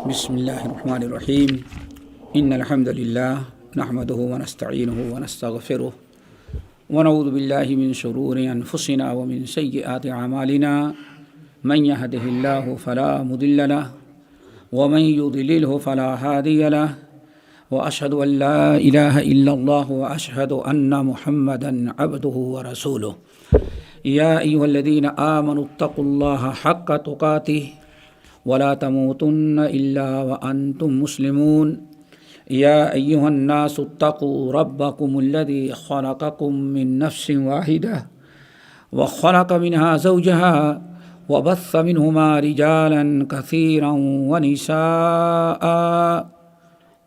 بسم الله الرحمن الرحيم إن الحمد لله نحمده ونستعينه ونستغفره ونعوذ بالله من شرور أنفسنا ومن سيئات أعمالنا من يهده الله فلا مضل له ومن يضلله فلا هادي له وأشهد أن لا إله إلا الله وأشهد أن محمدا عبده ورسوله يا أيها الذين آمنوا اتقوا الله حق تقاته ولا تموتن إلا وأنتم مسلمون يا أيها الناس اتقوا ربكم الذي خلقكم من نفس واحدة وخلق منها زوجها وبث منهما رجالا كثيرا ونساء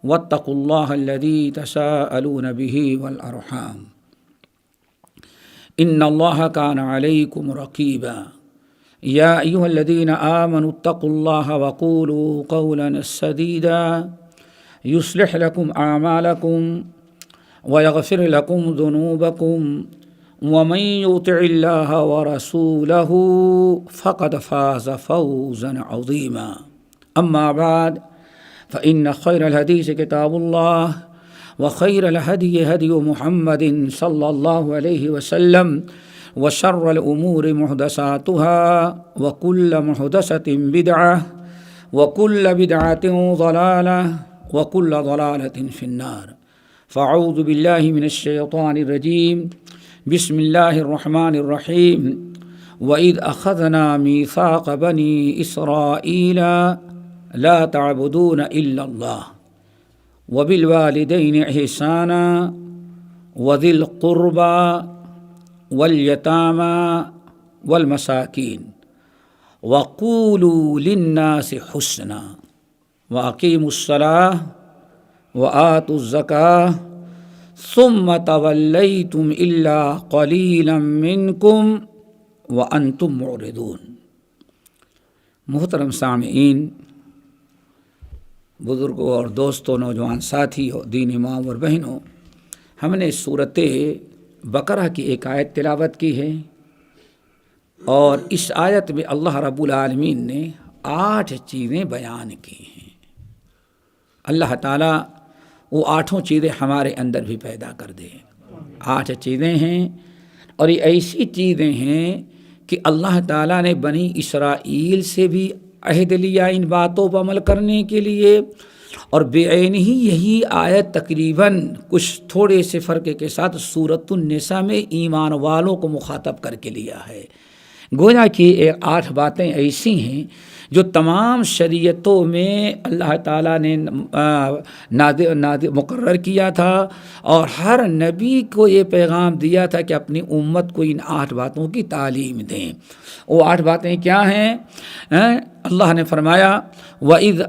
واتقوا الله الذي تساءلون به والأرحام إن الله كان عليكم رقيبا يا أيها الذين آمنوا اتقوا الله وقولوا قولا سديدا يصلح لكم أعمالكم ويغفر لكم ذنوبكم ومن يطع الله ورسوله فقد فاز فوزا عظيما أما بعد فإن خير الحديث كتاب الله وخير الهدي هدي محمد صلى الله عليه وسلم وشر الأمور محدثاتها وكل محدثة بدعة وكل بدعة ضلالة وكل ضلالة في النار فأعوذ بالله من الشيطان الرجيم بسم الله الرحمن الرحيم وإذ أخذنا ميثاق بني إسرائيل لا تعبدون إلا الله وبالوالدين إحسانا وذي القربى والیتامی والمساکین وقولوا للناس حسنا واقیموا الصلاة وآتوا الزکاة ثم تولیتم الا قلیلا منکم وانتم معرضون۔ محترم سامعین، بزرگوں اور دوستوں، نوجوان ساتھیوں، دین امام اور بہنوں، ہم نے سورت بقرہ کی ایک آیت تلاوت کی ہے، اور اس آیت میں اللہ رب العالمین نے 8 چیزیں بیان کی ہیں۔ اللہ تعالیٰ وہ 8 چیزیں ہمارے اندر بھی پیدا کر دے۔ 8 چیزیں ہیں، اور یہ ایسی چیزیں ہیں کہ اللہ تعالیٰ نے بنی اسرائیل سے بھی عہد لیا ان باتوں پر عمل کرنے کے لیے، اور بعین ہی یہی آیت تقریباً کچھ تھوڑے سے فرق کے ساتھ سورۃ النساء میں ایمان والوں کو مخاطب کر کے لیا ہے۔ گویا کہ 8 باتیں ایسی ہیں جو تمام شریعتوں میں اللہ تعالیٰ نے مقرر کیا تھا، اور ہر نبی کو یہ پیغام دیا تھا کہ اپنی امت کو ان 8 باتوں کی تعلیم دیں۔ وہ 8 باتیں کیا ہیں؟ اللہ نے فرمایا وَإِذْ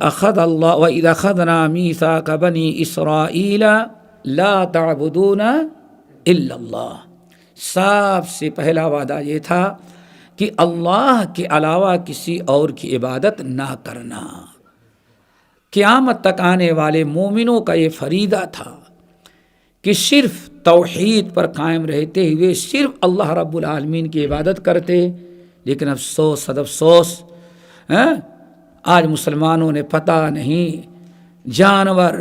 أَخَذْنَا مِيثَاقَ بَنِي إِسْرَائِيلَ لَا تَعْبُدُونَ إِلَّا اللَّهَ۔ سب سے پہلا وعدہ یہ تھا کہ اللہ کے علاوہ کسی اور کی عبادت نہ کرنا۔ قیامت تک آنے والے مومنوں کا یہ فریضہ تھا کہ صرف توحید پر قائم رہتے ہوئے صرف اللہ رب العالمین کی عبادت کرتے۔ لیکن افسوس صد افسوس، آج مسلمانوں نے پتہ نہیں جانور،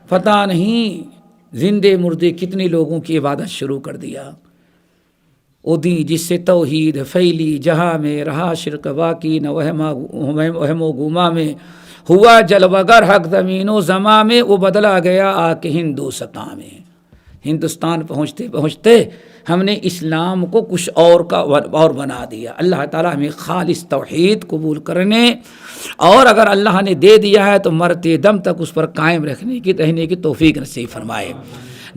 پتہ نہیں زندے مردے کتنے لوگوں کی عبادت شروع کر دیا۔ وہ دین جس سے توحید پھیلی جہاں میں رہا شرک باقی، نہ وہم و گما میں ہوا جلوگر حق زمین و زماں میں، وہ بدلا گیا آ کے ہندوستان میں۔ ہندوستان پہنچتے پہنچتے ہم نے اسلام کو کچھ اور بنا دیا۔ اللہ تعالیٰ ہمیں خالص توحید قبول کرنے، اور اگر اللہ نے دے دیا ہے تو مرتے دم تک اس پر قائم رہنے کی توفیق نصیب فرمائے۔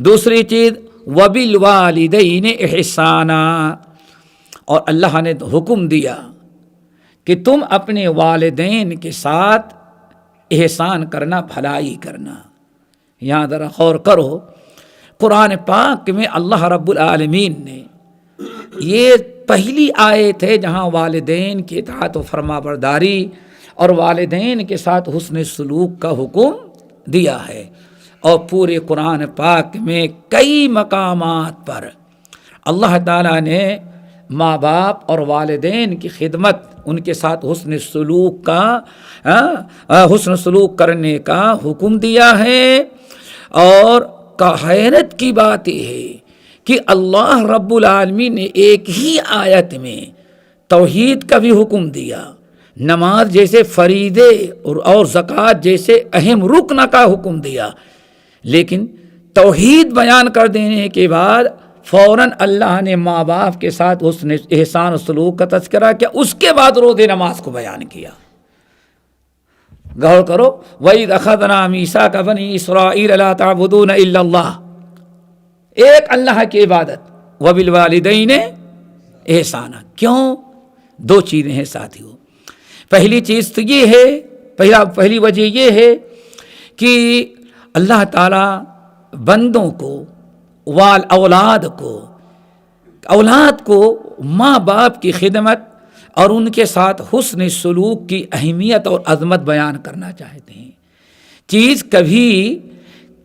دوسری چیز وَبِالْوَالِدَيْنِ إِحْسَانًا، اور اللہ نے حکم دیا کہ تم اپنے والدین کے ساتھ احسان کرنا، بھلائی کرنا۔ یہاں ذرا غور کرو، قرآن پاک میں اللہ رب العالمین نے یہ پہلی آیت ہے جہاں والدین کی اطاعت و فرما برداری اور والدین کے ساتھ حسن سلوک کا حکم دیا ہے، اور پورے قرآن پاک میں کئی مقامات پر اللہ تعالیٰ نے ماں باپ اور والدین کی خدمت، ان کے ساتھ حسن سلوک کرنے کا حکم دیا ہے۔ اور حیرت کی بات یہ ہے کہ اللہ رب العالمین نے ایک ہی آیت میں توحید کا بھی حکم دیا، نماز جیسے فریضے اور زکوٰۃ جیسے اہم رکن کا حکم دیا، لیکن توحید بیان کر دینے کے بعد فوراً اللہ نے ماں باپ کے ساتھ حسن احسان و سلوک کا تذکرہ کیا، اس کے بعد روزے نماز کو بیان کیا۔ غور کرو، وَإِذْ أَخَذْنَا مِيثَاقَ بَنِي إِسْرَائِيلَ لَا تَعْبُدُونَ إِلَّا اللَّهَ، ایک اللہ کی عبادت، وَبِالْوَالِدَيْنِ احسانًا۔ کیوں؟ دو چیزیں ہیں ساتھیوں۔ پہلی چیز تو یہ ہے، پہلی وجہ یہ ہے کہ اللہ تعالیٰ بندوں کو اولاد کو ماں باپ کی خدمت اور ان کے ساتھ حسن سلوک کی اہمیت اور عظمت بیان کرنا چاہتے ہیں۔ چیز کبھی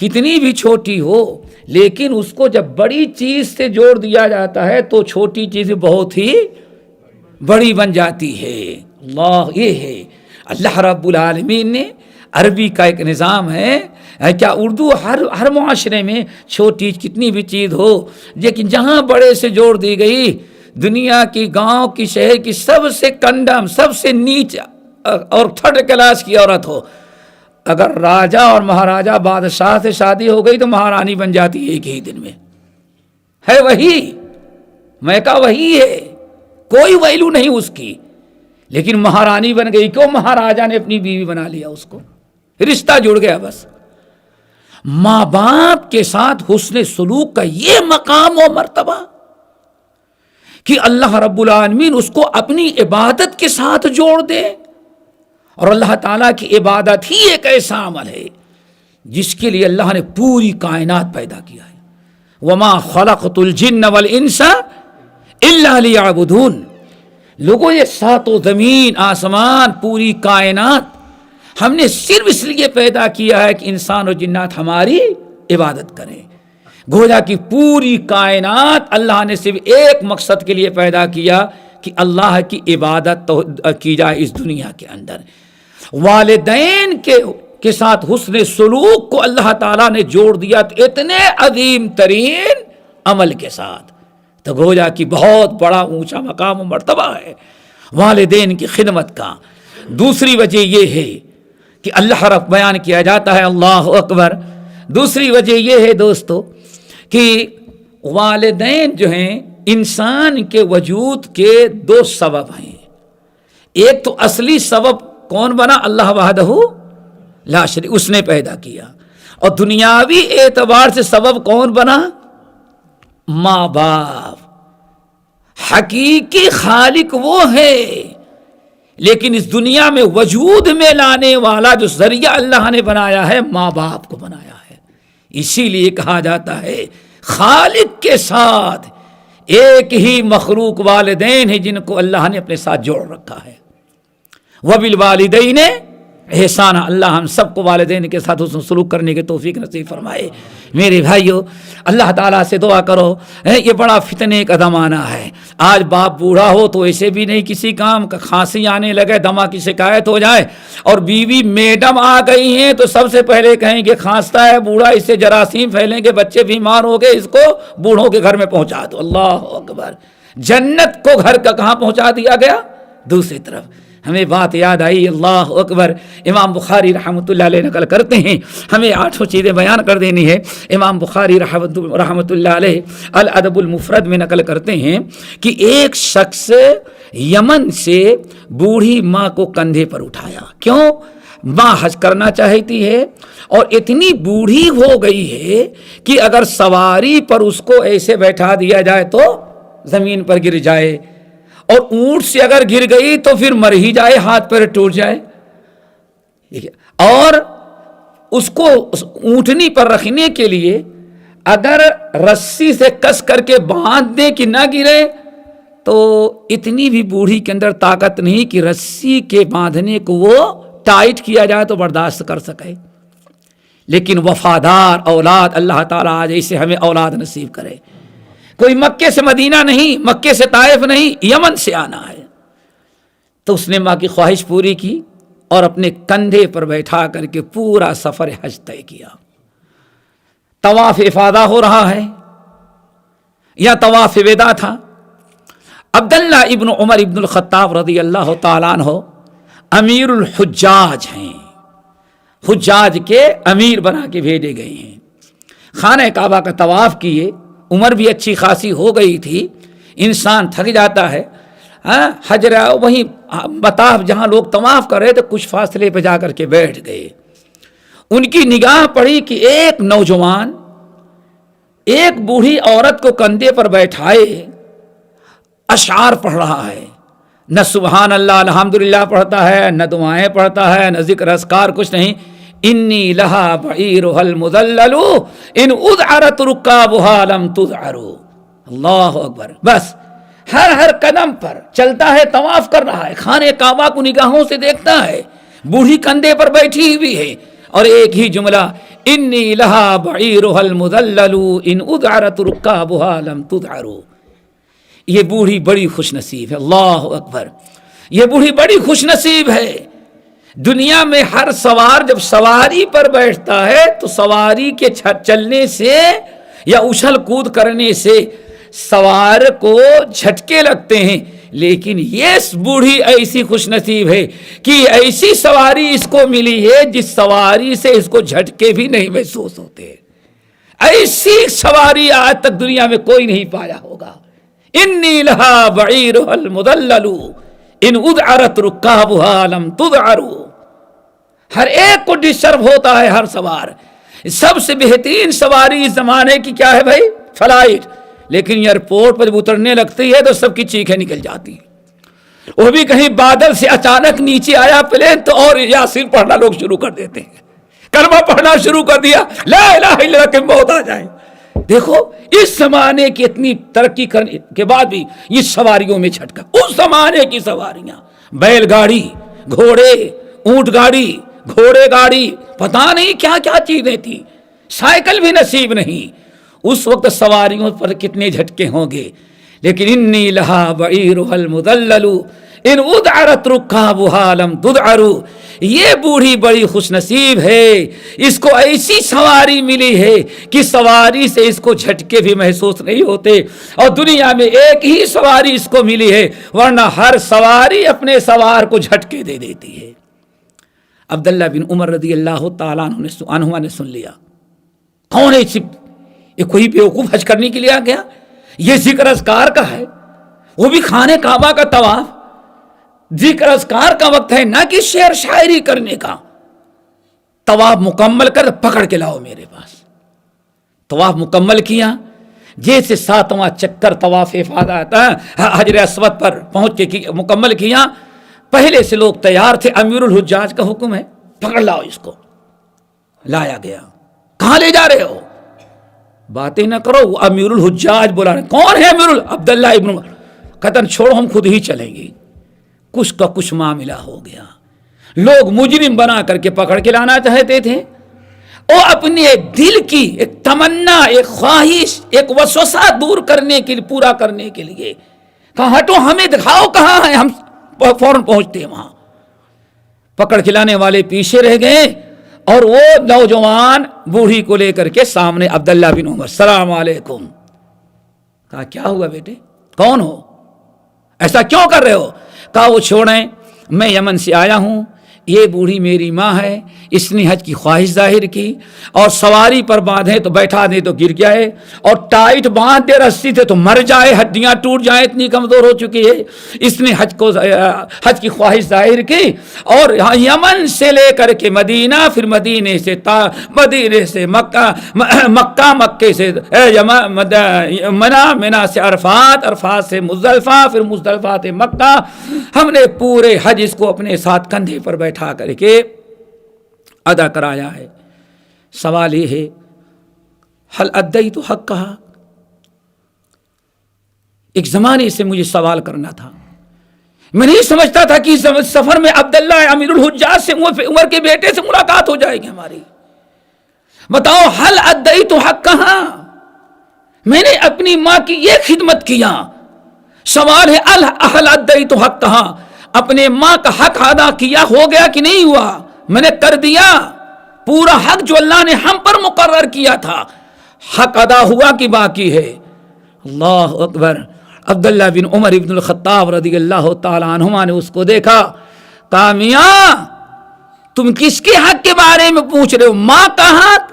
کتنی بھی چھوٹی ہو، لیکن اس کو جب بڑی چیز سے جوڑ دیا جاتا ہے تو چھوٹی چیز بہت ہی بڑی بن جاتی ہے۔ یہ ہے اللہ رب العالمین نے، عربی کا ایک نظام ہے، کیا اردو ہر معاشرے میں چھوٹی کتنی بھی چیز ہو، لیکن جہاں بڑے سے جوڑ دی گئی، دنیا کی، گاؤں کی، شہر کی سب سے کنڈم، سب سے نیچ اور تھرڈ کلاس کی عورت ہو، اگر راجا اور مہاراجا بادشاہ سے شادی ہو گئی تو مہارانی بن جاتی ہے ایک ہی دن میں۔ ہے وہی، میں کہا وہی ہے، کوئی ویلو نہیں اس کی، لیکن مہارانی بن گئی۔ کیوں؟ مہاراجا نے اپنی بیوی بنا لیا، اس کو رشتہ جڑ گیا بس۔ ماں باپ کے ساتھ حسن سلوک کا یہ مقام و مرتبہ کہ اللہ رب العالمین اس کو اپنی عبادت کے ساتھ جوڑ دے، اور اللہ تعالیٰ کی عبادت ہی ایک ایسا عمل ہے جس کے لیے اللہ نے پوری کائنات پیدا کیا ہے۔ وَمَا خَلَقْتُ الْجِنَّ وَالْإِنسَ إِلَّا لِيَعْبُدُونَ۔ لوگوں، یہ ساتوں زمین آسمان، پوری کائنات ہم نے صرف اس لیے پیدا کیا ہے کہ انسان اور جنات ہماری عبادت کریں۔ گویا کہ پوری کائنات اللہ نے صرف ایک مقصد کے لیے پیدا کیا کہ اللہ کی عبادت کی جائے اس دنیا کے اندر۔ والدین کے ساتھ حسن سلوک کو اللہ تعالیٰ نے جوڑ دیا اتنے عظیم ترین عمل کے ساتھ، تو گویا کہ بہت بڑا اونچا مقام و مرتبہ ہے والدین کی خدمت کا۔ دوسری وجہ یہ ہے کہ اللہ رب بیان کیا جاتا ہے، اللہ اکبر، دوسری وجہ یہ ہے دوستو کہ والدین جو ہیں انسان کے وجود کے دو سبب ہیں۔ ایک تو اصلی سبب کون بنا؟ اللہ وحدہ لا شریک، اس نے پیدا کیا۔ اور دنیاوی اعتبار سے سبب کون بنا؟ ماں باپ۔ حقیقی خالق وہ ہے، لیکن اس دنیا میں وجود میں لانے والا جو ذریعہ اللہ نے بنایا ہے، ماں باپ کو بنایا ہے۔ اسی لیے کہا جاتا ہے خالق کے ساتھ ایک ہی مخلوق والدین ہیں جن کو اللہ نے اپنے ساتھ جوڑ رکھا ہے۔ وَبِالْوَالِدَيْنِ احسانًا۔ اللہ ہم سب کو والدین کے ساتھ حسن سلوک کرنے کی توفیق نصیب فرمائے۔ میرے بھائیو، اللہ تعالیٰ سے دعا کرو، یہ بڑا فتنے کا زمانہ ہے۔ آج باپ بوڑھا ہو تو ایسے بھی نہیں کسی کام کا، کھانسی آنے لگے، دما کی شکایت ہو جائے، اور بیوی میڈم آ گئی ہیں تو سب سے پہلے کہیں گے کھانستا ہے بوڑھا، اس سے جراثیم پھیلیں گے، بچے بیمار ہو گئے، اس کو بوڑھوں کے گھر میں پہنچا دو۔ اللہ اکبر! جنت کو گھر کا کہاں پہنچا دیا گیا؟ دوسری طرف۔ ہمیں بات یاد آئی، اللہ اکبر، امام بخاری رحمۃ اللہ علیہ نقل کرتے ہیں، ہمیں 8 چیزیں بیان کر دینی ہے۔ امام بخاری رحمۃ اللہ علیہ الادب المفرد میں نقل کرتے ہیں کہ ایک شخص یمن سے بوڑھی ماں کو کندھے پر اٹھایا۔ کیوں؟ ماں حج کرنا چاہتی ہے اور اتنی بوڑھی ہو گئی ہے کہ اگر سواری پر اس کو ایسے بیٹھا دیا جائے تو زمین پر گر جائے، اور اونٹ سے اگر گر گئی تو پھر مر ہی جائے، ہاتھ پیر ٹوٹ جائے۔ اور اس کو اونٹنی پر رکھنے کے لیے اگر رسی سے کس کر کے باندھ دے کہ نہ گرے تو اتنی بھی بوڑھی کے اندر طاقت نہیں کہ رسی کے باندھنے کو وہ ٹائٹ کیا جائے تو برداشت کر سکے۔ لیکن وفادار اولاد اللہ تعالیٰ آج اسے ہمیں اولاد نصیب کرے۔ کوئی مکے سے مدینہ نہیں، مکے سے طائف نہیں، یمن سے آنا ہے۔ تو اس نے ماں کی خواہش پوری کی اور اپنے کندھے پر بیٹھا کر کے پورا سفر حج طے کیا۔ طواف افاضہ ہو رہا ہے یا طواف وداع تھا۔ عبداللہ ابن عمر ابن الخطاب رضی اللہ تعالیٰ عنہ امیر الحجاج ہیں، حجاج کے امیر بنا کے بھیجے گئے ہیں۔ خانہ کعبہ کا طواف کیے، عمر بھی اچھی خاصی ہو گئی تھی، انسان تھک جاتا ہے، حجر وہیں مطاف جہاں لوگ طواف کر رہے تھے کچھ فاصلے پہ جا کر کے بیٹھ گئے۔ ان کی نگاہ پڑی کہ ایک نوجوان ایک بوڑھی عورت کو کندھے پر بیٹھائے اشعار پڑھ رہا ہے، نہ سبحان اللہ الحمدللہ پڑھتا ہے، نہ دعائیں پڑھتا ہے، نہ ذکر اذکار، کچھ نہیں۔ انی لہا بعیرها المذلل ان اذعرت رکابها لم تذعر۔ اللہ اکبر۔ بس ہر قدم پر چلتا ہے، طواف کر رہا ہے، خانہ کعبہ کو نگاہوں سے دیکھتا ہے، بوڑھی کندھے پر بیٹھی ہوئی ہے، اور ایک ہی جملہ انی لہا بعیرها المذلل ان اذعرت رکابها لم تذعر۔ یہ بوڑھی بڑی خوش نصیب ہے، اللہ اکبر، یہ بوڑھی بڑی خوش نصیب ہے۔ دنیا میں ہر سوار جب سواری پر بیٹھتا ہے تو سواری کے چلنے سے یا اچھل کود کرنے سے سوار کو جھٹکے لگتے ہیں، لیکن یہ بوڑھی ایسی خوش نصیب ہے کہ ایسی سواری اس کو ملی ہے جس سواری سے اس کو جھٹکے بھی نہیں محسوس ہوتے۔ ایسی سواری آج تک دنیا میں کوئی نہیں پایا ہوگا۔ انی لہا بعیرها المذلل ان اذعرت رکابها لم تذعر۔ ہر ایک کو ڈسٹرب ہوتا ہے ہر سوار۔ سب سے بہترین سواری اس زمانے کی کیا ہے بھائی؟ فلائٹ۔ لیکن ایئرپورٹ پر جب اترنے لگتی ہے تو سب کی چیخیں نکل جاتی ہیں، وہ بھی کہیں بادل سے اچانک نیچے آیا پلین تو اور یاسین پڑھنا لوگ شروع کر دیتے ہیں، کلمہ پڑھنا شروع کر دیا، لا الہ الا اللہ کے موت آ جائیں۔ دیکھو اس زمانے کی اتنی ترقی کرنے کے بعد بھی یہ سواریوں میں چھٹکا۔ اس زمانے کی سواریاں، بیل گاڑی، گھوڑے، اونٹ گاڑی، گھوڑے گاڑی، پتہ نہیں کیا کیا چیزیں تھی، سائیکل بھی نصیب نہیں۔ اس وقت سواریوں پر کتنے جھٹکے ہوں گے۔ لیکن انی لہا بعیرها المذلل ان اذعرت رکابها لم تذعر۔ یہ بوڑھی بڑی خوش نصیب ہے، اس کو ایسی سواری ملی ہے کہ سواری سے اس کو جھٹکے بھی محسوس نہیں ہوتے، اور دنیا میں ایک ہی سواری اس کو ملی ہے، ورنہ ہر سواری اپنے سوار کو جھٹکے دے دیتی ہے۔ عبداللہ بن عمر رضی اللہ تعالیٰ عنہ نے سن لیا، کون ہے یہ؟ کوئی بیوقوف حج کرنے کے لیے آ گیا؟ یہ ذکر اذکار کا ہے، وہ بھی خانہ کعبہ کا طواف، ذکر اذکار کا وقت ہے، نہ کہ شعر شاعری کرنے کا۔ طواف مکمل کر پکڑ کے لاؤ میرے پاس۔ طواف مکمل کیا، جیسے 7واں چکر طواف افاضہ حجر اسود پر پہنچ کے مکمل کیا، پہلے سے لوگ تیار تھے، امیر الحجاج کا حکم ہے پکڑ لاؤ اس کو۔ لایا گیا۔ کہاں لے جا رہے ہو؟ باتیں نہ کرو، وہ امیر الحجاج بلا رہے۔ کون ہے امیر عبداللہ ابن عمر؟ قطن چھوڑو، ہم خود ہی چلیں گے۔ کچھ کا کچھ معاملہ ہو گیا، لوگ مجرم بنا کر کے پکڑ کے لانا چاہتے تھے، اور اپنے دل کی ایک تمنا، ایک خواہش، ایک وسوسہ دور کرنے کے لیے، پورا کرنے کے لیے کہا ہٹو، ہمیں دکھاؤ کہاں ہے، ہم فوراً پہنچتے وہاں۔ پکڑ کے لانے والے پیچھے رہ گئے، اور وہ نوجوان بوڑھی کو لے کر کے سامنے عبداللہ بن عمر، السلام علیکم۔ کہا کیا ہوا بیٹے، کون ہو، ایسا کیوں کر رہے ہو؟ کہا وہ چھوڑیں، میں یمن سے آیا ہوں، یہ بوڑھی میری ماں ہے، اس نے حج کی خواہش ظاہر کی، اور سواری پر باندھے تو بیٹھا دے تو گر جائے، اور ٹائٹ باندھ دے رسی سے تو مر جائے، ہڈیاں ٹوٹ جائیں، اتنی کمزور ہو چکی ہے۔ اس نے حج کی خواہش ظاہر کی، اور یمن سے لے کر کے مدینہ، پھر مدینے سے مکے سے منا سے عرفات، عرفات سے مزدلفہ، پھر مزدلفہ سے مکہ، ہم نے پورے حج اس کو اپنے ساتھ کندھے پر بیٹھا کر کے ادا کرایا ہے۔ سوال یہ ہے، حل ادیت حقھا؟ ایک زمانے سے مجھے سوال کرنا تھا، میں نہیں سمجھتا تھا کہ سفر میں عبداللہ امیر الحجاج سے، عمر کے بیٹے سے ملاقات ہو جائے گی ہماری۔ بتاؤ حل ادیت حقھا، میں نے اپنی ماں کی یہ خدمت کیا. سوال ہے اہل ادئی تو حق کہاں, اپنے ماں کا حق ادا کیا, ہو گیا کہ نہیں ہوا؟ میں نے کر دیا. پورا حق جو اللہ نے ہم پر مقرر کیا تھا, حق ادا ہوا کہ باقی ہے؟ اللہ اکبر. عبداللہ بن عمر ابن الخطاب رضی اللہ تعالی عنہما نے اس کو دیکھا, کہا میاں تم کس کے حق کے بارے میں پوچھ رہے ہو؟ ماں کا حق؟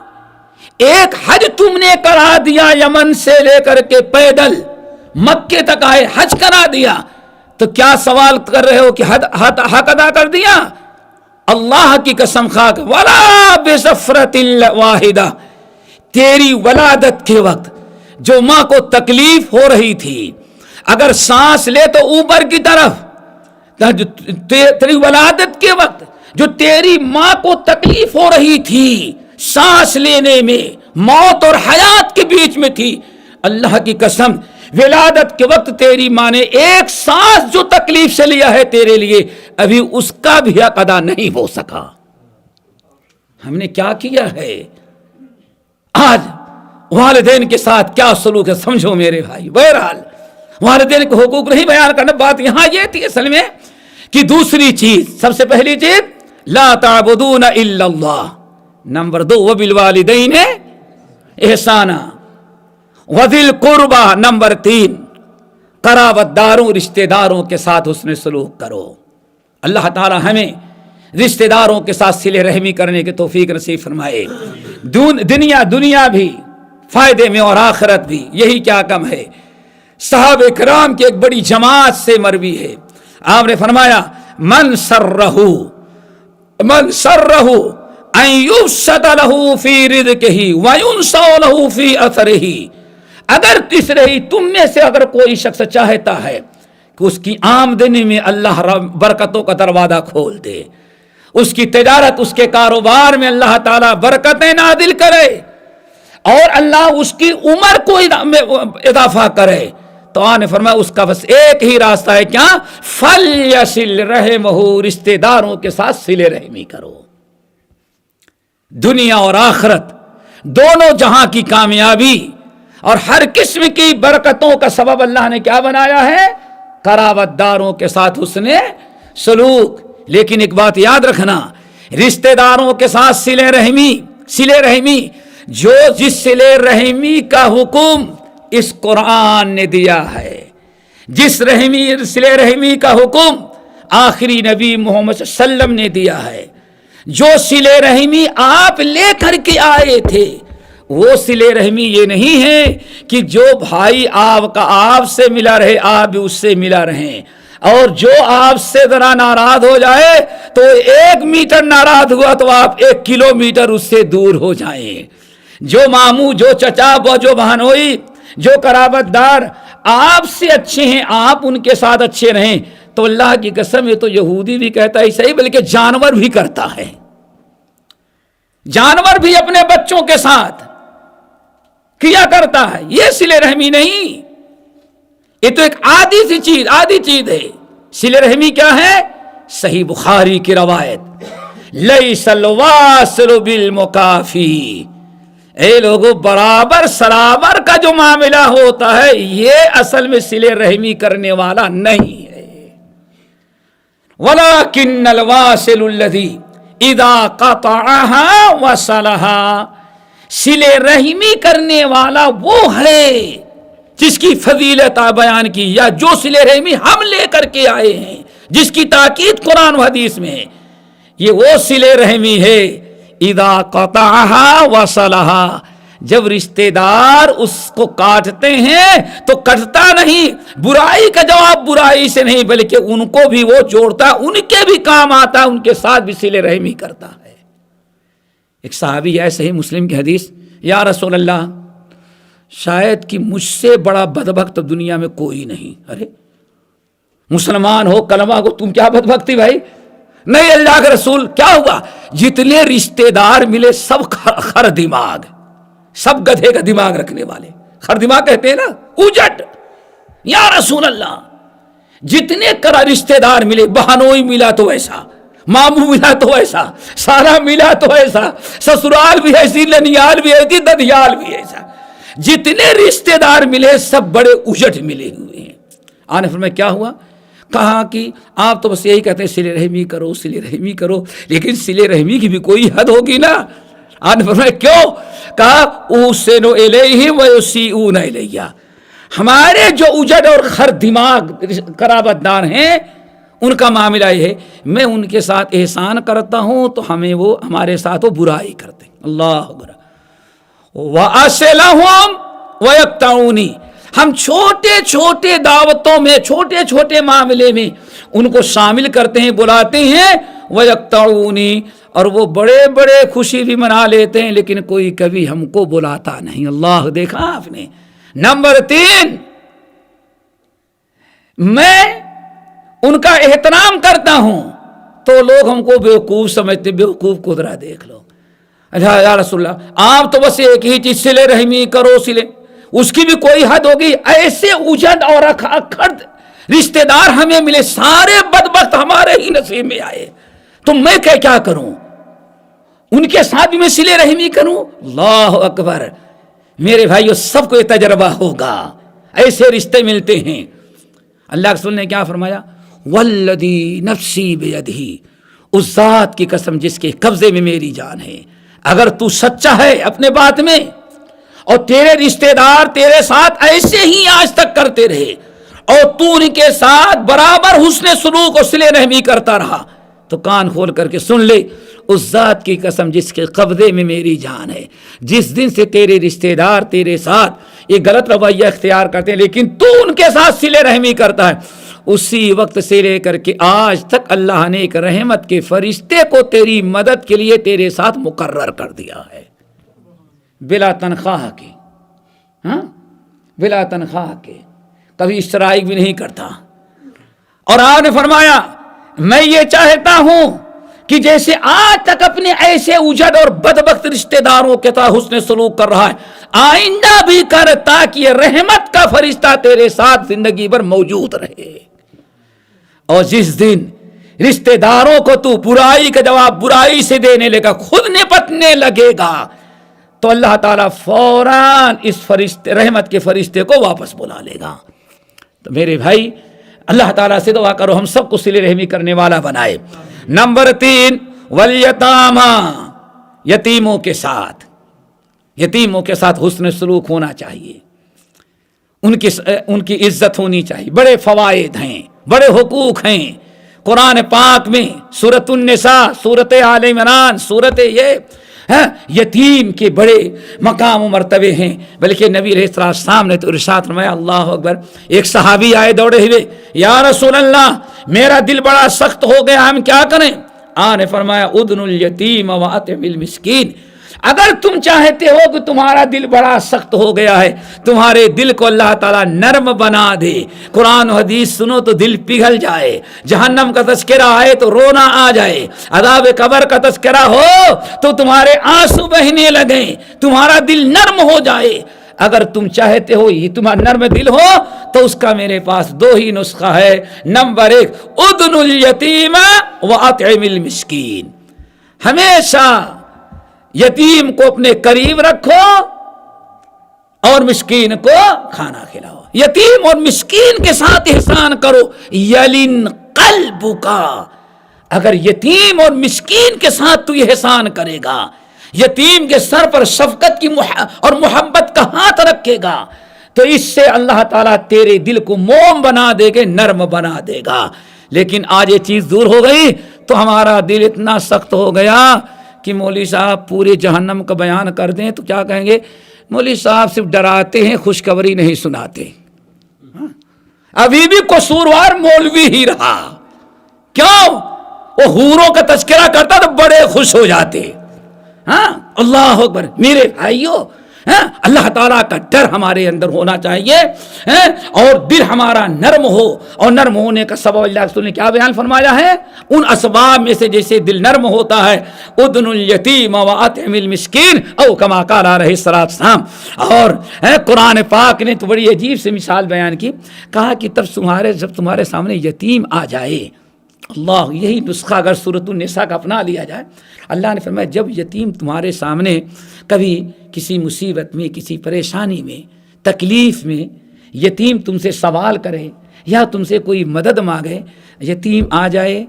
ایک حج تم نے کرا دیا, یمن سے لے کر کے پیدل مکے تک آئے, حج کرا دیا, تو کیا سوال کر رہے ہو کہ حق ادا کر دیا؟ اللہ کی قسم خاک, ولا بسفرۃ واحدہ, تیری ولادت کے وقت جو ماں کو تکلیف ہو رہی تھی, اگر سانس لے تو اوپر کی طرف, تیری ولادت کے وقت جو تیری ماں کو تکلیف ہو رہی تھی سانس لینے میں, موت اور حیات کے بیچ میں تھی, اللہ کی قسم ولادت کے وقت تیری ماں نے ایک سانس جو تکلیف سے لیا ہے تیرے لیے, ابھی اس کا بھی حق ادا نہیں ہو سکا. ہم نے کیا کیا ہے؟ آج والدین کے ساتھ کیا سلوک ہے سمجھو میرے بھائی. بہرحال والدین کے حقوق نہیں بیان کرنا, بات یہاں یہ تھی اصل میں کہ دوسری چیز, سب سے پہلی چیز لا تعبدون الا اللہ, نمبر 2 وبالوالدین احسانا, وذی القربى, نمبر 3 قرابت داروں رشتہ داروں کے ساتھ حسن سلوک کرو. اللہ تعالی ہمیں رشتہ داروں کے ساتھ صلہ رحمی کرنے کی توفیق نصیب فرمائے. دنیا بھی فائدے میں اور آخرت بھی, یہی کیا کم ہے. صحابہ کرام کی ایک بڑی جماعت سے مروی ہے, آپ نے فرمایا من سرہ ان یبسط لہ فی رزقہ وینسا لہ فی اثرہ, اگر تیسرے تم میں سے اگر کوئی شخص چاہتا ہے کہ اس کی آمدنی میں اللہ برکتوں کا دروازہ کھول دے, اس کی تجارت, اس کے کاروبار میں اللہ تعالیٰ برکتیں نازل کرے, اور اللہ اس کی عمر کو اضافہ کرے, تو آنے فرمایا اس کا بس ایک ہی راستہ ہے, کیا؟ فلیصل رحمہ, رشتہ داروں کے ساتھ صلہ رحمی کرو. دنیا اور آخرت دونوں جہاں کی کامیابی اور ہر قسم کی برکتوں کا سبب اللہ نے کیا بنایا ہے؟ قرابت داروں کے ساتھ حسن سلوک. لیکن ایک بات یاد رکھنا, رشتہ داروں کے ساتھ صلہ رحمی جو جس صلہ رحمی کا حکم اس قرآن نے دیا ہے, جس صلہ رحمی کا حکم آخری نبی محمد صلی اللہ علیہ وسلم نے دیا ہے, جو صلہ رحمی آپ لے کر کے آئے تھے, وہ صلہ رحمی یہ نہیں ہے کہ جو بھائی آپ کا آپ سے ملا رہے آپ بھی اس سے ملا رہیں, اور جو آپ سے ذرا ناراض ہو جائے تو 1 میٹر ناراض ہوا تو آپ 1 کلومیٹر اس سے دور ہو جائیں. جو ماموں, جو چچا, جو بہنوئی, جو قرابت دار آپ سے اچھے ہیں آپ ان کے ساتھ اچھے رہیں. تو اللہ کی قسم یہ تو یہودی بھی کہتا ہے صحیح, بلکہ جانور بھی کرتا ہے. جانور بھی اپنے بچوں کے ساتھ کیا کرتا ہے, یہ صلہ رحمی نہیں, یہ تو ایک عادی چیز ہے. صلہ رحمی کیا ہے؟ صحیح بخاری کی روایت, لیس الواصل بالمکافی, اے لوگو برابر سرابر کا جو معاملہ ہوتا ہے یہ اصل میں صلہ رحمی کرنے والا نہیں ہے. وَلَكِنَّ الْوَاصِلُ الَّذِي اِذَا قَطَعَهَا وَصَلَهَا, صلہ رحمی کرنے والا وہ ہے جس کی فضیلت بیان کی, یا جو صلہ رحمی ہم لے کر کے آئے ہیں, جس کی تاکید قرآن و حدیث میں, یہ وہ صلہ رحمی ہے اذا قطعها وصلها, جب رشتہ دار اس کو کاٹتے ہیں تو کٹتا نہیں, برائی کا جواب برائی سے نہیں بلکہ ان کو بھی وہ جوڑتا, ان کے بھی کام آتا, ان کے ساتھ بھی صلہ رحمی کرتا ہے. ایک صحابی ہے, صحیح مسلم کی حدیث, یا رسول اللہ شاید کہ مجھ سے بڑا بدبخت دنیا میں کوئی نہیں. ارے مسلمان ہو, کلمہ کو, تم کیا بدبختی بھائی؟ نہیں اللہ کے رسول, کیا ہوا؟ جتنے رشتہ دار ملے سب خر دماغ, سب گدھے کا دماغ رکھنے والے, خر دماغ کہتے ہیں نا, اوجٹ. یا رسول اللہ جتنے کرا رشتہ دار ملے, بہنوئی ملا تو ایسا, ماموں ملا تو ایسا, سارا ملا تو ایسا, سسرال بھی ایسی, ننیال بھی ایسی, ددیال بھی ایسا, جتنے رشتے دار ملے سب بڑے اجٹ ملے ہوئے ہیں۔ آنے فرمایا کیا ہوا؟ کہا کہ آپ تو بس یہی کہتے ہیں صلہ رحمی کرو، صلہ رحمی کرو، لیکن صلہ رحمی کی بھی کوئی حد ہوگی نا۔ آنے فرمایا کیوں؟ کہا احسن الیہم ویسیئون الی، ہمارے جو اجڑ اور خر دماغ قرابت دار ہیں ان کا معاملہ یہ ہے، میں ان کے ساتھ احسان کرتا ہوں تو ہمیں وہ ہمارے ساتھ وہ برائی کرتے ہیں۔ اللہ اکبر۔ وَأَصِلَهُمْ وَيَقْطَعُونِ، ہم چھوٹے چھوٹے دعوتوں میں، چھوٹے چھوٹے معاملے میں ان کو شامل کرتے ہیں، بلاتے ہیں۔ وَيَقْطَعُونِ، اور وہ بڑے بڑے خوشی بھی منا لیتے ہیں، لیکن کوئی کبھی ہم کو بلاتا نہیں۔ اللہ، دیکھا آپ نے۔ نمبر 3، میں ان کا احترام کرتا ہوں تو لوگ ہم کو بیوقوف سمجھتے، بیوقوف کو ذرا دیکھ لو۔ اچھا یا رسول اللہ، آپ تو بس ایک ہی چیز صلہ رحمی کرو، صلہ، اس کی بھی کوئی حد ہوگی؟ ایسے اجڑ اور اکھڑ رشتے دار ہمیں ملے، سارے بدبخت ہمارے ہی نصیب میں آئے، تو میں کیا کروں؟ ان کے ساتھ بھی میں صلہ رحمی کروں؟ اللہ اکبر۔ میرے بھائیو، سب کو یہ تجربہ ہوگا، ایسے رشتے ملتے ہیں۔ اللہ کے رسول نے کیا فرمایا؟ والذی نفسی بیدہ، اس ذات کی قسم جس کے قبضے میں میری جان ہے، اگر تو سچا ہے اپنے بات میں اور تیرے رشتے دار تیرے ساتھ ایسے ہی آج تک کرتے رہے اور تو ان کے ساتھ برابر حسن سلوک اور صلہ رحمی کرتا رہا، تو کان کھول کر کے سن لے، اس ذات کی قسم جس کے قبضے میں میری جان ہے، جس دن سے تیرے رشتے دار تیرے ساتھ یہ غلط رویہ اختیار کرتے ہیں لیکن تو ان کے ساتھ صلہ رحمی کرتا ہے، اسی وقت سے لے کر کے آج تک اللہ نے ایک رحمت کے فرشتے کو تیری مدد کے لیے تیرے ساتھ مقرر کر دیا ہے، بلا تنخواہ کے۔ ہاں، بلا تنخواہ کے، کبھی اشتراک بھی نہیں کرتا۔ اور آپ نے فرمایا میں یہ چاہتا ہوں کہ جیسے آج تک اپنے ایسے اجڑ اور بدبخت رشتے داروں کے ساتھ حسن سلوک کر رہا ہے، آئندہ بھی کر، تاکہ یہ رحمت کا فرشتہ تیرے ساتھ زندگی بھر موجود رہے۔ اور جس دن رشتے داروں کو تو برائی کا جواب برائی سے دینے لگا، خود نپٹنے لگے گا، تو اللہ تعالیٰ فوراً اس فرشتے، رحمت کے فرشتے کو واپس بلا لے گا۔ تو میرے بھائی، اللہ تعالیٰ سے دعا کرو ہم سب کو صلہ رحمی کرنے والا بنائے۔ نمبر 3، والیتاما، یتیموں کے ساتھ، یتیموں کے ساتھ حسن سلوک ہونا چاہیے، ان کی عزت ہونی چاہیے۔ بڑے فوائد ہیں، بڑے حقوق ہیں قرآن پاک میں، سورۃ النساء، سورۃ آل عمران، سورۃ یتیم کے بڑے مقام و مرتبے ہیں۔ بلکہ نبی علیہ السلام نے تو ارشاد فرمایا، اللہ اکبر، ایک صحابی آئے دوڑے ہوئے، یا رسول اللہ میرا دل بڑا سخت ہو گیا، ہم کیا کریں؟ آپ نے فرمایا ادن الیتیم واطعم المسکین، اگر تم چاہتے ہو کہ تمہارا دل بڑا سخت ہو گیا ہے، تمہارے دل کو اللہ تعالیٰ نرم بنا دے، قرآن و حدیث سنو تو دل پگھل جائے، جہنم کا تذکرہ آئے تو رونا آ جائے، عذاب قبر کا تذکرہ ہو تو تمہارے آنسو بہنے لگیں، تمہارا دل نرم ہو جائے، اگر تم چاہتے ہو یہ تمہارا نرم دل ہو تو اس کا میرے پاس 2 ہی نسخہ ہے۔ نمبر 1، ادن الیتیم واطعم المسکین، ہمیشہ یتیم کو اپنے قریب رکھو اور مسکین کو کھانا کھلاؤ، یتیم اور مسکین کے ساتھ احسان کرو، یلن قلبک، اگر یتیم اور مسکین کے ساتھ تو احسان کرے گا، یتیم کے سر پر شفقت کی اور محبت کا ہاتھ رکھے گا، تو اس سے اللہ تعالیٰ تیرے دل کو موم بنا دے گا، نرم بنا دے گا۔ لیکن آج یہ چیز دور ہو گئی تو ہمارا دل اتنا سخت ہو گیا کہ مولوی صاحب پورے جہنم کا بیان کر دیں تو کیا کہیں گے؟ مولوی صاحب صرف ڈراتے ہیں، خوشخبری نہیں سناتے۔ ابھی بھی قصوروار مولوی ہی رہا، کیوں؟ وہ حوروں کا تذکرہ کرتا تو بڑے خوش ہو جاتے۔ ہاں، اللہ اکبر۔ میرے بھائیو، اللہ تعالیٰ کا ڈر ہمارے اندر ہونا چاہیے اور دل ہمارا نرم ہو، اور نرم ہونے کا سبب اللہ رسول نے کیا بیان فرمایا ہے؟ ان اسباب میں سے جیسے دل نرم ہوتا ہے، ادن الیتیم واطعم المسکین، او کما قال علیہ السلام۔ اور قرآن پاک نے تو بڑی عجیب سے مثال بیان کی، کہا کہ جب تمہارے سامنے یتیم آ جائے اللہ یہی نسخہ اگر سورۃ النساء کا اپنا لیا جائے، اللہ نے فرمایا جب یتیم تمہارے سامنے کبھی کسی مصیبت میں، کسی پریشانی میں، تکلیف میں یتیم تم سے سوال کرے یا تم سے کوئی مدد مانگے، یتیم آ جائے،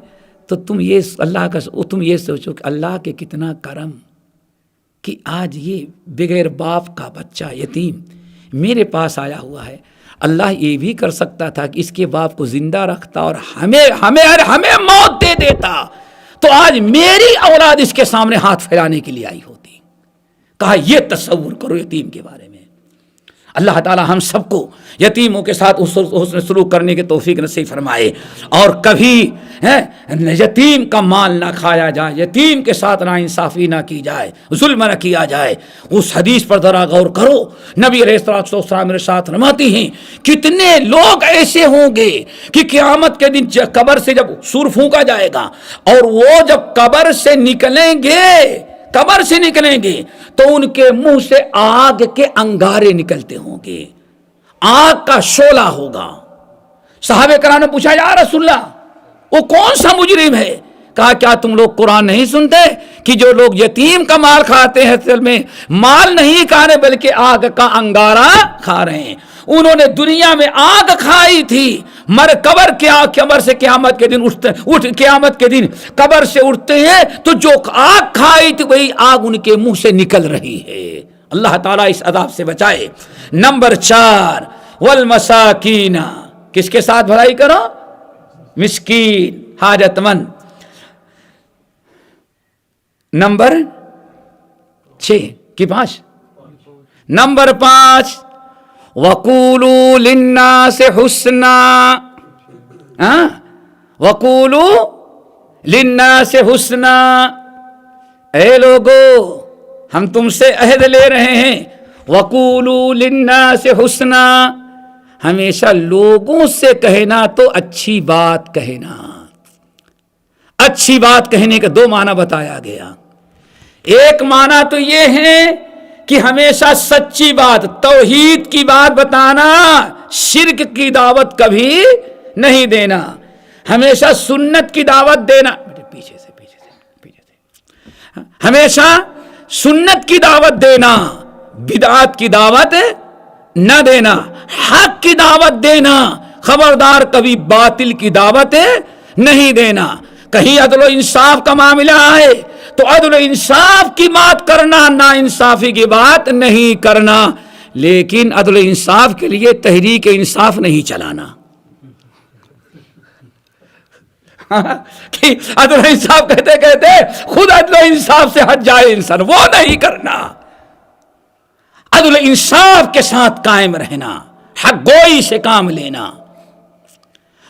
تو تم یہ سوچو کہ اللہ کے کتنا کرم کہ آج یہ بغیر باپ کا بچہ یتیم میرے پاس آیا ہوا ہے۔ اللہ یہ بھی کر سکتا تھا کہ اس کے باپ کو زندہ رکھتا اور ہمیں موت دے دیتا، تو آج میری اولاد اس کے سامنے ہاتھ پھیلانے کے لیے آئی ہوتی۔ کہا یہ تصور کرو یتیم کے بارے میں۔ اللہ تعالی ہم سب کو یتیموں کے ساتھ حسن سلوک کرنے کی توفیق نصیب فرمائے، اور کبھی یتیم کا مال نہ کھایا جائے، یتیم کے ساتھ نا انصافی نہ کی جائے، ظلم نہ کیا جائے۔ اس حدیث پر ذرا غور کرو، نبی علیہ الصلوۃ والسلام میرے ساتھ فرماتی ہیں کتنے لوگ ایسے ہوں گے کہ قیامت کے دن قبر سے جب سور پھونکا جائے گا اور وہ جب قبر سے نکلیں گے تو ان کے منہ سے آگ کے انگارے نکلتے ہوں گے، آگ کا شعلہ ہوگا۔ صحابہ کرام نے پوچھا یا رسول اللہ وہ کون سا مجرم ہے؟ کہا کیا تم لوگ قرآن نہیں سنتے کہ جو لوگ یتیم کا مال کھاتے ہیں اصل میں مال نہیں کھا رہے بلکہ آگ کا انگارہ کھا رہے ہیں۔ انہوں نے دنیا میں آگ کھائی تھی، قبر سے قیامت کے دن قبر سے اٹھتے ہیں تو جو آگ کھائی تھی وہی آگ ان کے منہ سے نکل رہی ہے۔ اللہ تعالیٰ اس عذاب سے بچائے۔ نمبر 4 والمساکین، کس کے ساتھ بھلائی کرو؟ مسکین، حاجت مند۔ نمبر 6 کی 5 نمبر 5 وَقُولُوا لِلنَّاسِ حُسْنًا، وَقُولُوا لِلنَّاسِ حُسْنًا، اے لوگو ہم تم سے عہد لے رہے ہیں، وَقُولُوا لِلنَّاسِ حُسْنًا، ہمیشہ لوگوں سے کہنا تو اچھی بات کہنا۔ اچھی بات کہنے کا 2 معنی بتایا گیا۔ ایک معنی تو یہ ہے کہ ہمیشہ سچی بات، توحید کی بات بتانا، شرک کی دعوت کبھی نہیں دینا، ہمیشہ سنت کی دعوت دینا، پیچھے سے ہمیشہ سنت کی دعوت دینا، بدعات کی دعوت نہ دینا، حق کی دعوت دینا، خبردار کبھی باطل کی دعوت نہیں دینا۔ کہیں عدل و انصاف کا معاملہ ہے تو عدل و انصاف کی بات کرنا، نا انصافی کی بات نہیں کرنا، لیکن عدل و انصاف کے لیے تحریک انصاف نہیں چلانا۔ کہ عدل و انصاف کہتے کہتے خود عدل و انصاف سے ہٹ جائے انسان، وہ نہیں کرنا۔ عدل و انصاف کے ساتھ قائم رہنا، حق گوئی سے کام لینا۔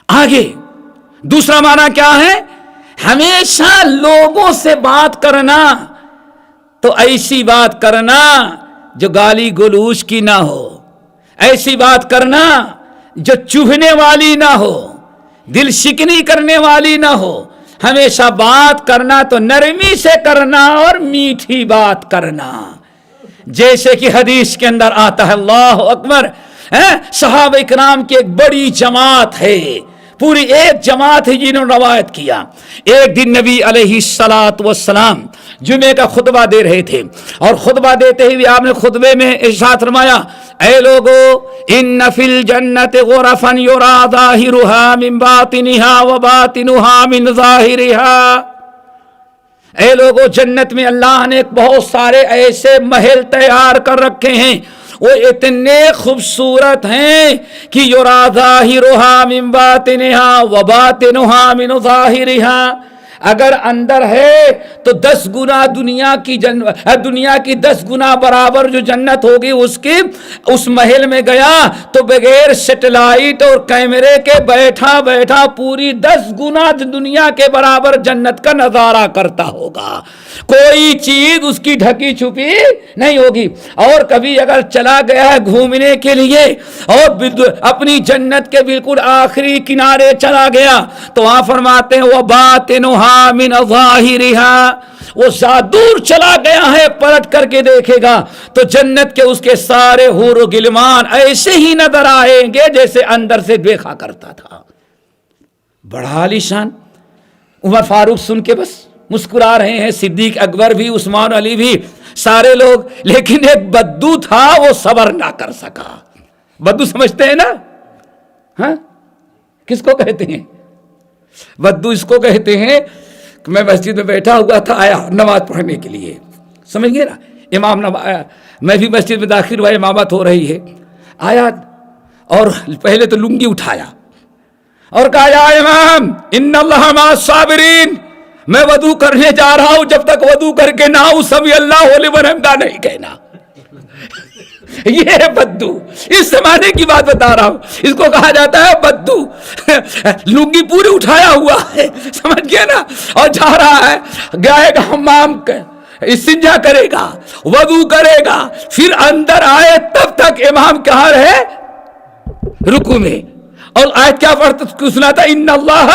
آگے دوسرا معنی کیا ہے؟ ہمیشہ لوگوں سے بات کرنا تو ایسی بات کرنا جو گالی گلوچ کی نہ ہو، ایسی بات کرنا جو چبھنے والی نہ ہو، دل شکنی کرنے والی نہ ہو۔ ہمیشہ بات کرنا تو نرمی سے کرنا اور میٹھی بات کرنا، جیسے کہ حدیث کے اندر آتا ہے، اللہ اکبر، صحابہ اکرام کی ایک بڑی جماعت ہے، پوری ایک جماعت ہے جنہوں نے روایت کیا۔ ایک دن نبی علیہ السلام جمعے کا خطبہ دے رہے تھے، اور خطبہ دیتے ہوئے آپ نے خطبے میں ارشاد فرمایا، اے لوگو ان فی الجنت غرفا یرا ظاہرها من باطنها وباطنها من ظاہرها، اے لوگو جنت میں اللہ نے بہت سارے ایسے محل تیار کر رکھے ہیں، وہ اتنے خوبصورت ہیں کہ یرا ظاہرها من باطنها وباطنها من ظاہرها، اگر اندر ہے تو 10 گنا دنیا کی 10 گنا برابر جو جنت ہوگی اس محل میں گیا تو بغیر سیٹلائٹ اور کیمرے کے بیٹھا پوری 10 گنا دنیا کے برابر جنت کا نظارہ کرتا ہوگا، کوئی چیز اس کی ڈھکی چھپی نہیں ہوگی۔ اور کبھی اگر چلا گیا ہے گھومنے کے لیے اور اپنی جنت کے بالکل آخری کنارے چلا گیا تو وہاں فرماتے ہیں وَبَاطِنُهَا من ظاہرها، وہ دور چلا گیا ہے پلٹ کر کے دیکھے گا تو جنت کے اس کے سارے حور و غلمان ایسے ہی نظر آئیں گے جیسے اندر سے دیکھا کرتا تھا۔ بڑا عالیشان عمر فاروق سن کے بس مسکرا رہے ہیں، صدیق اکبر بھی، عثمان علی بھی، سارے لوگ، لیکن ایک بدو تھا وہ صبر نہ کر سکا۔ بدو سمجھتے ہیں نا؟ ہاں، کس کو کہتے ہیں بدو؟ اس کو کہتے ہیں کہ میں مسجد میں بیٹھا ہوا تھا، آیا نماز پڑھنے کے لیے، سمجھ گئے نا؟ امام میں بھی مسجد میں داخل ہوا، امامت ہو رہی ہے، آیا اور پہلے تو لنگی اٹھایا اور کہا یا امام ان اللہ مع الصابرین، میں وضو کرنے جا رہا ہوں، جب تک وضو کر کے نہ آؤں سمی اللہ لمن حمدہ نہیں کہنا۔ یہ ہے بدو، اس زمانے کی بات بتا رہا ہوں، اس کو کہا جاتا ہے بدو۔ لنگی پوری اٹھایا ہوا ہے، سمجھ گیا نا، اور جا رہا ہے، گائے گا حمام، استنجا کرے گا، وضو کرے گا، پھر اندر آئے تب تک امام کہاں رہے؟ رکوع میں۔ اور آیت کیا پڑھتا سنا تھا؟ ان اللہ،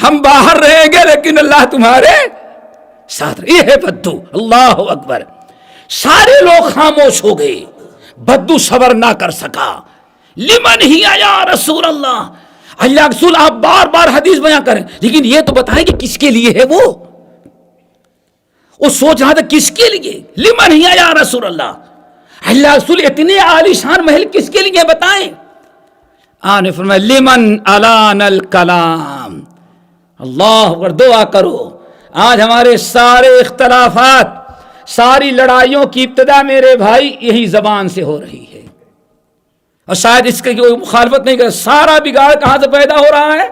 ہم باہر رہیں گے لیکن اللہ تمہارے ساتھ۔ یہ ہے بدو۔ اللہ اکبر۔ سارے لوگ خاموش ہو گئے، بدو صبر نہ کر سکا۔ لمن ہی یا رسول اللہ، اللہ رسول آپ بار بار حدیث بیان کریں، لیکن یہ تو بتائیں کہ کس کے لیے ہے؟ وہ سوچ رہا تھا کس کے لیے؟ لمن ہی یا رسول اللہ، اللہ رسول اتنے عالی شان محل کس کے لیے بتائیں؟ آپ نے فرمایا لمن الان الکلام۔ اللہ اکبر۔ دعا کرو، آج ہمارے سارے اختلافات، ساری لڑائیوں کی ابتدا میرے بھائی یہی زبان سے ہو رہی ہے، اور شاید اس کی کوئی مخالفت نہیں کر، سارا بگاڑ کہاں سے پیدا ہو رہا ہے؟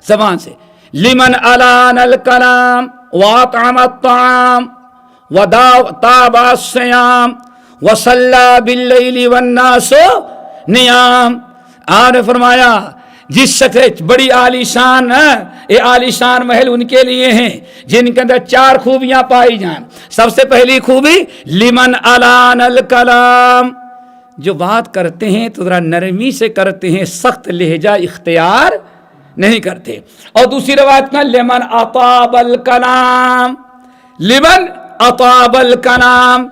زبان سے۔ لمن الان الکلام واطعم الطعام وتاب الصیام وصلی باللیل والناس نیام۔ آپ نے فرمایا جس شخص بڑی عالی شان ہے، یہ عالی شان محل ان کے لیے ہیں جن کے اندر 4 خوبیاں پائی جائیں۔ سب سے پہلی خوبی لمن الان الکلام، جو بات کرتے ہیں تو ذرا نرمی سے کرتے ہیں، سخت لہجہ اختیار نہیں کرتے۔ اور دوسری روایت میں لمن اطاب الکلام، لمن اطاب الکلام،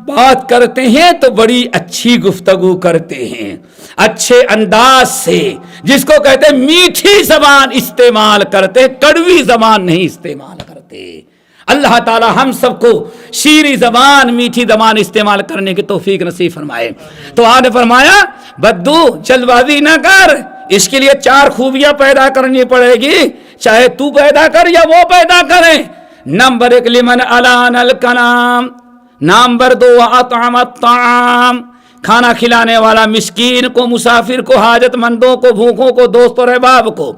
بات کرتے ہیں تو بڑی اچھی گفتگو کرتے ہیں، اچھے انداز سے، جس کو کہتے ہیں میٹھی زبان استعمال کرتے، کڑوی زبان نہیں استعمال کرتے۔ اللہ تعالی ہم سب کو شیریں زبان، میٹھی زبان استعمال کرنے کی توفیق نصیب فرمائے۔ تو آپ نے فرمایا بدو جلد بازی نہ کر، اس کے لیے 4 خوبیاں پیدا کرنی پڑے گی، چاہے تو پیدا کر یا وہ پیدا کریں۔ نمبر 1 لمن الان الکلام، نمبر 2 اطعم الطعام، کھانا کھلانے والا، مسکین کو، مسافر کو، حاجت مندوں کو، بھوکوں کو، دوست اور احباب کو۔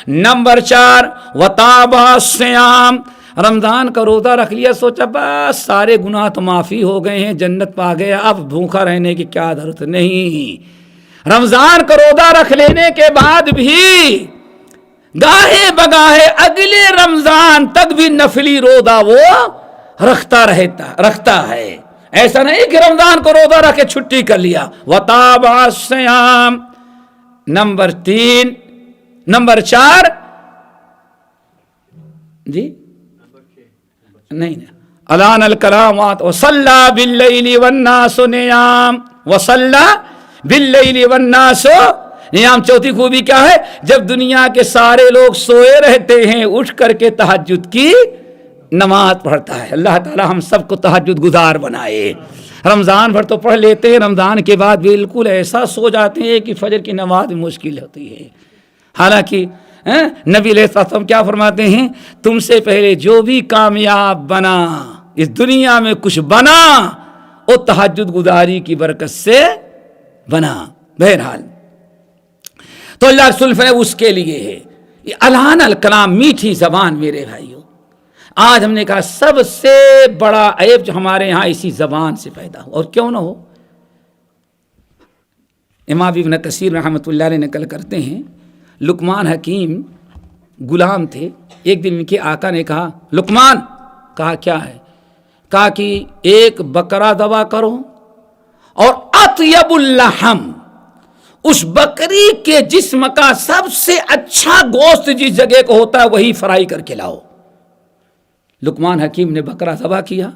نمبر 4 وتاب الصیام، رمضان کا روزہ رکھ لیا، سوچا بس سارے گناہ تو معافی ہو گئے ہیں، جنت پا گیا، اب بھوکا رہنے کی کیا ضرورت نہیں۔ رمضان کا روزہ رکھ لینے کے بعد بھی گاہے بگاہے اگلے رمضان تک بھی نفلی روزہ وہ رکھتا ہے، ایسا نہیں کہ رمضان کو روزہ رکھ کے چھٹی کر لیا۔ وتاب الصیام۔ نمبر 3، نمبر 4 جی نہیں الان الکلام وصلی باللیل والناس نیام، وصلی باللیل والناس نیام۔ چوتھی خوبی کیا ہے؟ جب دنیا کے سارے لوگ سوئے رہتے ہیں، اٹھ کر کے تہجد کی نماز پڑھتا ہے۔ اللہ تعالی ہم سب کو تہجد گزار بنائے۔ رمضان بھر تو پڑھ لیتے ہیں، رمضان کے بعد بالکل ایسا سو جاتے ہیں کہ فجر کی نماز مشکل ہوتی ہے۔ حالانکہ نبی علیہ السلام کیا فرماتے ہیں؟ تم سے پہلے جو بھی کامیاب بنا، اس دنیا میں کچھ بنا، وہ تہجد گزاری کی برکت سے بنا۔ بہرحال تو اللہ رسول نے اس کے لیے ہے یہ الان الکلام، میٹھی زبان۔ میرے بھائیو، آج ہم نے کہا سب سے بڑا عیب جو ہمارے یہاں اسی زبان سے پیدا ہو، اور کیوں نہ ہو۔ امام ابن کثیر رحمۃ اللہ علیہ نقل کرتے ہیں، لقمان حکیم غلام تھے، ایک دن ان کے آقا نے کہا لقمان، کہا کیا ہے؟ کہا کہ ایک بکرا ذبح کرو اور اطیب اللحم، اس بکری کے جسم کا سب سے اچھا گوشت جس جگہ کو ہوتا ہے وہی فرائی کر کے لاؤ۔ لقمان حکیم نے بکرا ذبح کیا،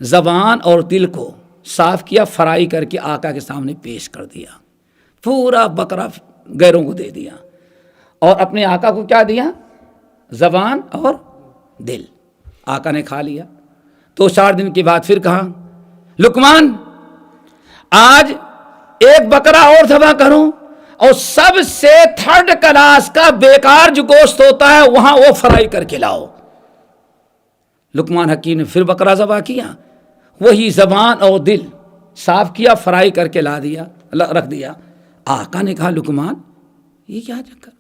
زبان اور دل کو صاف کیا، فرائی کر کے آقا کے سامنے پیش کر دیا، پورا بکرا غیروں کو دے دیا، اور اپنے آقا کو کیا دیا؟ زبان اور دل. آقا نے کھا لیا تو 4 دن کے بعد پھر کہا لقمان آج ایک بکرا اور ذبح کروں اور سب سے 3rd کلاس کا بیکار جو گوشت ہوتا ہے وہاں وہ فرائی کر کے لاؤ. لقمان حکیم نے پھر بکرا ذبح کیا, وہی زبان اور دل صاف کیا, فرائی کر کے لا دیا, رکھ دیا. آقا نے کہا لقمان یہ کیا چکر,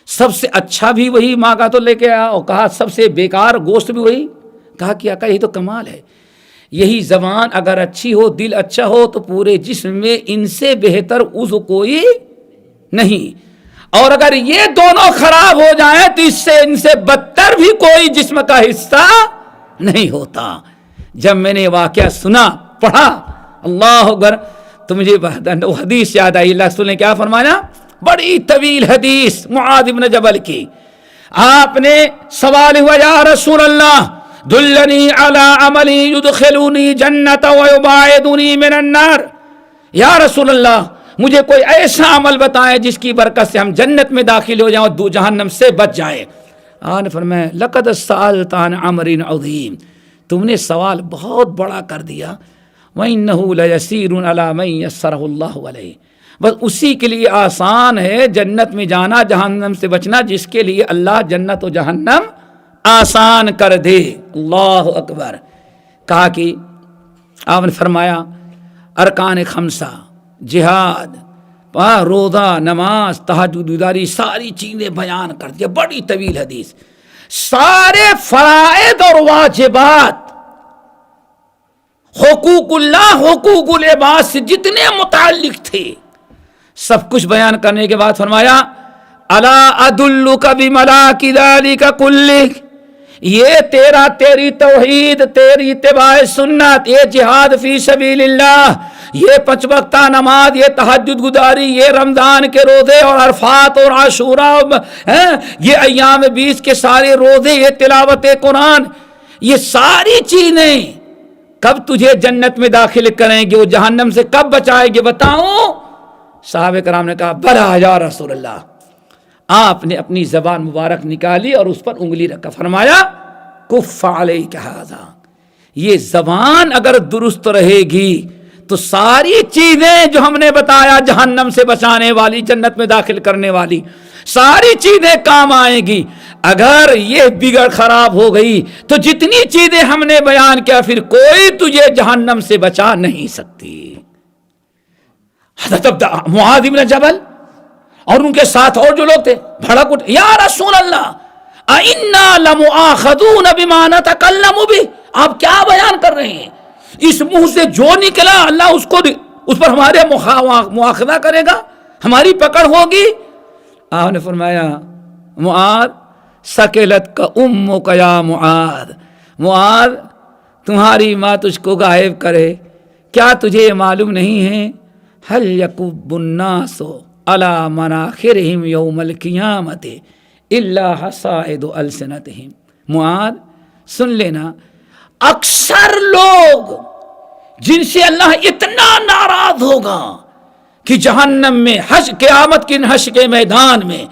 سب سے اچھا بھی وہی مانگا تو لے کے آیا اور کہا سب سے بیکار گوشت بھی وہی. کہا کہ آقا یہ تو کمال ہے, یہی زبان اگر اچھی ہو, دل اچھا ہو تو پورے جسم میں ان سے بہتر عضو کوئی نہیں, اور اگر یہ دونوں خراب ہو جائیں تو اس سے ان سے بدتر بھی کوئی جسم کا حصہ نہیں ہوتا. جب میں نے واقعہ سنا, پڑھا, اللہ اکبر, تو مجھے حدیث یاد آئی. اللہ رسول نے کیا فرمایا, بڑی طویل حدیث معاذ بن جبل کی. آپ نے سوال ہوا یا رسول اللہ دلنی علی عملی یدخلونی جنت ویباعدنی من النار, یا رسول اللہ مجھے کوئی ایسا عمل بتائیں جس کی برکت سے ہم جنت میں داخل ہو جائیں اور جہنم سے بچ جائیں. آپ نے فرمایا لقد سألت عن امر عظیم, تم نے سوال بہت بڑا کر دیا. وَإِنَّهُ لَيَسِيرٌ عَلَى مَن يَسَّرَهُ اللَّهُ عَلَيْهِ, بس اسی کے لیے آسان ہے جنت میں جانا, جہنم سے بچنا, جس کے لیے اللہ جنت و جہنم آسان کر دے. اللہ اکبر. کہا کہ آپ نے فرمایا ارکان 5, جہاد, روزہ, نماز, تہجد, بیداری, ساری چیزیں بیان کر دیا. بڑی طویل حدیث, سارے فرائض اور واجبات, حقوق اللہ, حقوق العباد سے جتنے متعلق تھے سب کچھ بیان کرنے کے بعد فرمایا الا ادلک بملاک ذلک کلک, یہ تیری توحید, تیری اتباع سنت, یہ جہاد فی سبیل اللہ, یہ 5 وقتہ نماز, یہ تہجد گزاری, یہ رمضان کے روزے اور عرفات اور عاشوراء, یہ ایام 20 کے سارے روزے, یہ تلاوت قرآن, یہ ساری چیزیں کب تجھے جنت میں داخل کریں گے, وہ جہنم سے کب بچائیں گے بتاؤں؟ صحابہ کرام نے کہا بلا یا رسول اللہ. آپ نے اپنی زبان مبارک نکالی اور اس پر انگلی رکھا, فرمایا کف علیک ھذا, یہ زبان اگر درست رہے گی تو ساری چیزیں جو ہم نے بتایا جہنم سے بچانے والی, جنت میں داخل کرنے والی, ساری چیزیں کام آئیں گی. اگر یہ بگڑ خراب ہو گئی تو جتنی چیزیں ہم نے بیان کیا پھر کوئی تجھے جہنم سے بچا نہیں سکتی. حضرت معاذ بن جبل اور ان کے ساتھ اور جو لوگ تھے بھڑک اٹھے, یا رسول اللہ اِنَّا لَمُؤَاخَذُونَ بِمَا نَتَكَلَّمُ بِهِ, آپ کیا بیان کر رہے ہیں؟ اس منہ سے جو نکلا اللہ اس پر ہمارے مواخذہ کرے گا, ہماری پکڑ ہوگی. آپ نے فرمایا معاذ سکلت کا امک یا معاذ, معاذ تمہاری ماں تجھ کو غائب کرے, کیا تجھے معلوم نہیں ہے هل يكب الناس على مناخرهم يوم القيامة الا حصائد السنتهم. معاذ سن لینا, اکثر لوگ جن سے اللہ اتنا ناراض ہوگا کہ جہنم میں قیامت کی حشر کے میدان میں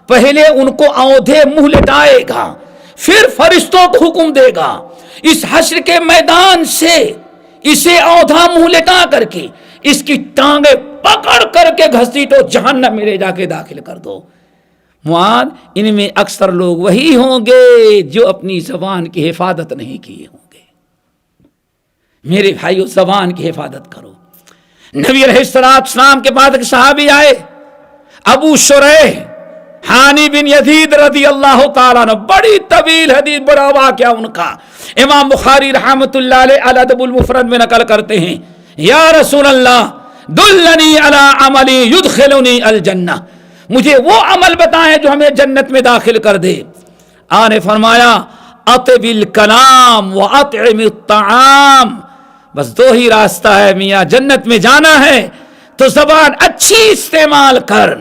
پہلے ان کو اونھے منہ لٹائے گا, پھر فرشتوں کو حکم دے گا اس حشر کے میدان سے اسے اونھا منہ لٹا کر کے اس کی ٹانگیں پکڑ کر کے گھسیٹو, جہنم میں لے جا کے داخل کر دو. معاذ ان میں اکثر لوگ وہی ہوں گے جو اپنی زبان کی حفاظت نہیں کیے ہوں گے. میرے بھائیو زبان کی حفاظت کرو. نبی علیہ السلام کے بعد ایک صحابی آئے, ابو شریح حانی بن یزید رضی اللہ تعالیٰ عنہ, بڑی طویل حدیث, بڑا واقعہ ان کا. امام بخاری رحمۃ اللہ علیہ الادب المفرد میں نقل کرتے ہیں یا رسول اللہ دلنی علی عملی یدخلنی الجنہ, مجھے وہ عمل بتائیں جو ہمیں جنت میں داخل کر دے. آپ نے فرمایا اطب الکلام واطعم الطعام, بس 2 ہی راستہ ہے میاں, جنت میں جانا ہے تو زبان اچھی استعمال کر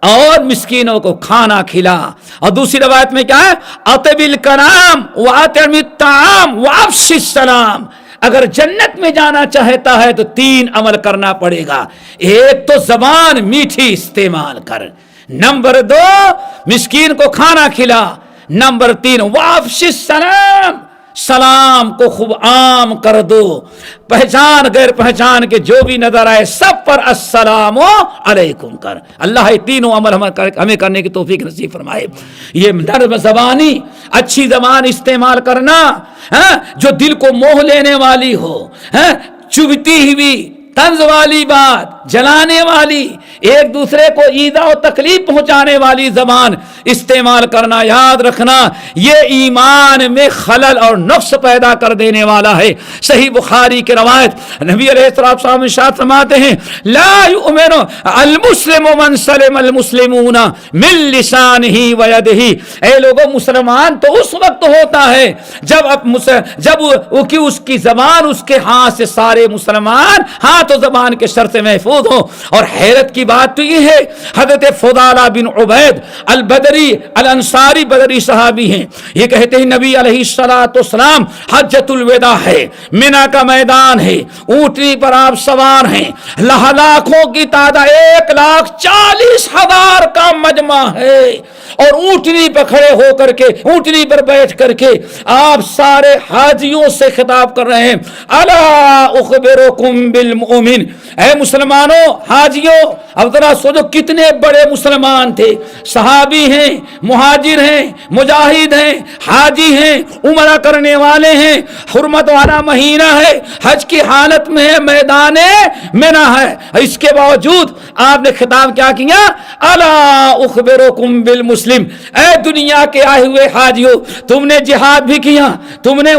اور مسکینوں کو کھانا کھلا. اور دوسری روایت میں کیا ہے اطب الکلام واطعم الطعام وافش السلام. اگر جنت میں جانا چاہتا ہے تو 3 عمل کرنا پڑے گا. ایک تو زبان میٹھی استعمال کر, نمبر 2 مسکین کو کھانا کھلا، نمبر 3 وافش السلام، سلام کو خوب عام کر دو، پہچان غیر پہچان کے جو بھی نظر آئے سب پر السلام علیکم کر۔ اللہ یہ تینوں عمل ہمیں کرنے کی توفیق نصیب فرمائے۔ یہ نرم زبانی، اچھی زبان استعمال کرنا جو دل کو موہ لینے والی ہو، چبھتی ہوئی طنز والی بات، جلانے والی، ایک دوسرے کو ایذا و تکلیف پہنچانے والی زبان استعمال کرنا، یاد رکھنا یہ ایمان میں خلل اور نقص پیدا کر دینے والا ہے۔ صحیح بخاری کی روایت نبی علیہ السلام ارشاد فرماتے ہیں لا یؤمن المسلم من سلم المسلمون من لسانہ و یدہ، اے لوگوں مسلمان تو اس وقت ہوتا ہے جب اس کی زبان اس کے ہاتھ سے سارے مسلمان ہاتھ و زبان کے شر سے محفوظ ہو۔ اور حیرت کی بات تو یہ ہے حضرت فضالہ بن عبید البدری الانصاری بدری صحابی ہیں، یہ کہتے ہیں نبی علیہ السلام حجۃ الوداع ہے، منی کا میدان ہے، اونٹنی پر آپ سوار ہیں، لاکھوں کی تعداد 1,40,000 کا مجمع ہے، اور اونٹنی پر کھڑے ہو کر کے، اونٹنی پر بیٹھ کر کے آپ سارے حاجیوں سے خطاب کر رہے ہیں الا اخبرکم بالمؤمن، اے مسلمانوں حاجیوں اب ذرا سوچو کتنے بڑے مسلمان تھے، صحابی ہیں، مہاجر ہیں، مجاہد ہیں، حاجی ہیں، عمرہ کرنے والے ہیں، حرمت والا مہینہ ہے، حج کی حالت میں ہے، میدان منی ہے، اس کے باوجود آپ نے خطاب کیا کیا الا اخبرکم بالمسلم، اے دنیا کے آئے ہوئے حاجیوں تم نے جہاد بھی کیا، تم نے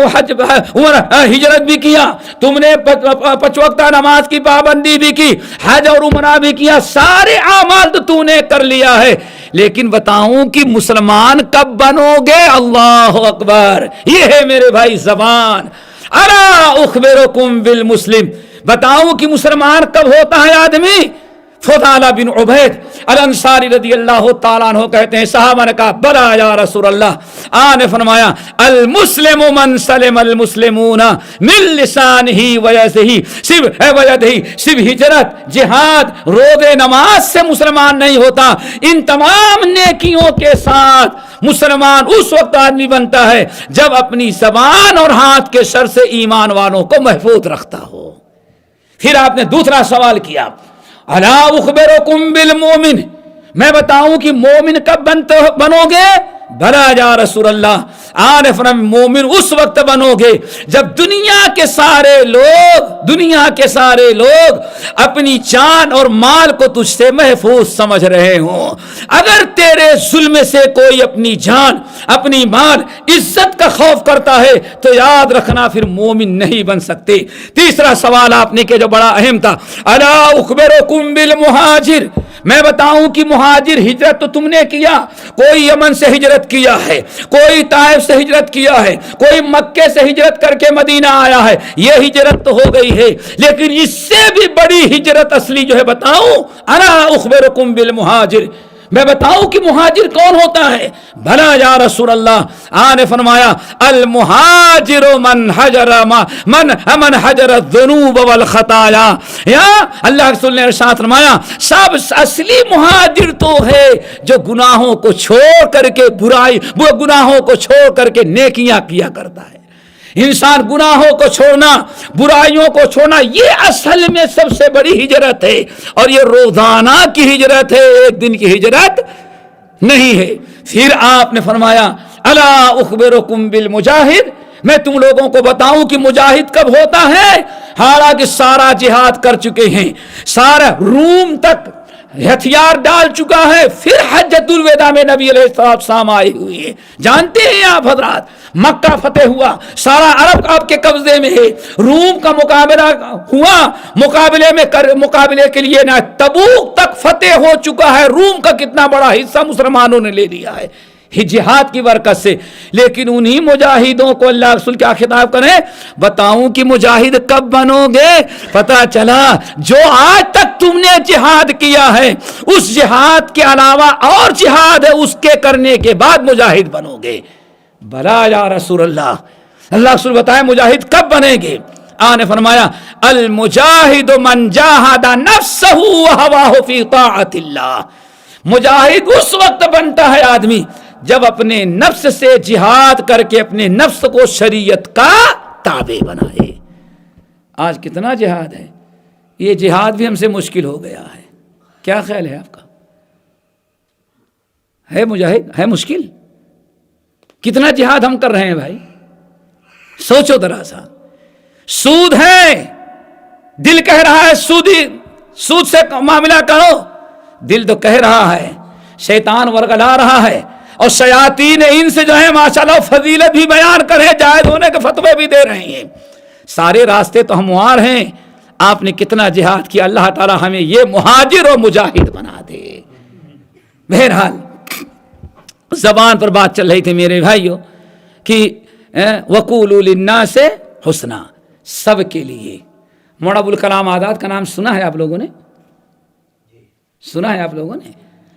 ہجرت بھی کیا، تم نے 5 وقتہ نماز کی پابندی بھی کی، حج اور عمرہ بھی کیا، سارے اعمال تو تو نے کر لیا ہے، لیکن بتاؤں کہ مسلمان کب بنو گے؟ اللہ اکبر، یہ ہے میرے بھائی زبان۔ الا اخبرکم بالمسلم، بتاؤں کہ مسلمان کب ہوتا ہے آدمی؟ فضالہ بن عبید الانصاری رضی اللہ تعالیٰ عنہ کہتے ہیں صحابہ نے کہا بلا یا رسول اللہ، آپ نے فرمایا المسلم من سلم المسلمون من لسانہ و یدہ، صرف ہجرت، جہاد، روزے، نماز سے مسلمان نہیں ہوتا، ان تمام نیکیوں کے ساتھ مسلمان اس وقت آدمی بنتا ہے جب اپنی زبان اور ہاتھ کے شر سے ایمان والوں کو محفوظ رکھتا ہو۔ پھر آپ نے دوسرا سوال کیا الا اخبرکم بالمومن، میں بتاؤں کہ مومن کب بنو گے؟ بھلا یا رسول اللہ، آنے فرم مومن اس وقت بنو گے جب دنیا کے سارے لوگ اپنی جان اور مال کو تجھ سے محفوظ سمجھ رہے ہوں۔ اگر تیرے ظلم سے کوئی اپنی جان، اپنی مال، عزت کا خوف کرتا ہے تو یاد رکھنا پھر مومن نہیں بن سکتے۔ تیسرا سوال آپ نے کہ جو بڑا اہم تھا الا اخبرکم بالمہاجر، میں بتاؤں کہ مہاجر ہجرت تو تم نے کیا، کوئی یمن سے ہجرت کیا ہے، کوئی طائف سے ہجرت کیا ہے، کوئی مکے سے ہجرت کر کے مدینہ آیا ہے، یہ ہجرت تو ہو گئی ہے، لیکن اس سے بھی بڑی ہجرت اصلی جو ہے بتاؤں انا اخبرکم بالمہاجر، میں بتاؤں کہ مہاجر کون ہوتا ہے؟ بھلا یا رسول اللہ، آپ نے فرمایا المہاجر من حجر الذنوب والخطایا، یا اللہ رسول نے ارشاد فرمایا سب اصلی مہاجر تو ہے جو گناہوں کو چھوڑ کر کے گناہوں کو چھوڑ کر کے نیکیاں کیا کرتا ہے۔ انسان گناہوں کو چھوڑنا، برائیوں کو چھوڑنا، یہ اصل میں سب سے بڑی ہجرت ہے، اور یہ روزانہ کی ہجرت ہے، ایک دن کی ہجرت نہیں ہے۔ پھر آپ نے فرمایا الا اخبرکم بالمجاہد، میں تم لوگوں کو بتاؤں کہ مجاہد کب ہوتا ہے؟ حالانکہ سارا جہاد کر چکے ہیں، سارا روم تک ہتھیار ڈال چکا ہے، پھر حجۃ الوداع میں نبی علیہ السلام آئے ہوئے ہیں، جانتے ہیں آپ حضرات مکہ فتح ہوا، سارا عرب آپ کے قبضے میں ہے، روم کا مقابلہ ہوا، مقابلے کے لیے نہ تبوک تک فتح ہو چکا ہے، روم کا کتنا بڑا حصہ مسلمانوں نے لے لیا ہے جہاد کی برکت سے، لیکن انہی مجاہدوں کو اللہ رسول کیا خطاب کریں؟ بتاؤں کہ مجاہد کب بنو گے؟ پتہ چلا جو آج تک تم نے جہاد کیا ہے اس جہاد کے علاوہ اور جہاد ہے، اس کے کرنے کے بعد مجاہد بنو گے۔ بھلا یا رسول اللہ، اللہ رسول بتائے مجاہد کب بنیں گے؟ آپ نے فرمایا المجاہد من جاہد نفسہ وہواہ فی طاعت اللہ، مجاہد اس وقت بنتا ہے آدمی جب اپنے نفس سے جہاد کر کے اپنے نفس کو شریعت کا تابع بنائے. آج کتنا جہاد ہے, یہ جہاد بھی ہم سے مشکل ہو گیا ہے. کیا خیال ہے آپ کا؟ ہے مجاہد ہے مشکل؟ کتنا جہاد ہم کر رہے ہیں بھائی, سوچو ذرا سا. سود ہے, دل کہہ رہا ہے سود سے معاملہ کرو, دل تو کہہ رہا ہے, شیطان ورگلا رہا ہے, اور شیاطین ان سے جو ہے ماشاءاللہ فضیلت بھی بیان کرے, جائز ہونے کے فتوے بھی دے رہے ہیں. سارے راستے تو ہموار ہیں. آپ نے کتنا جہاد کیا, اللہ تعالی ہمیں یہ مہاجر و مجاہد بنا دے. بہرحال زبان پر بات چل رہی تھی میرے بھائیوں کہ وقولوا للناس حسنا, سب کے لیے. مولانا ابوالکلام آزاد کا نام سنا ہے آپ لوگوں نے؟ سنا ہے آپ لوگوں نے؟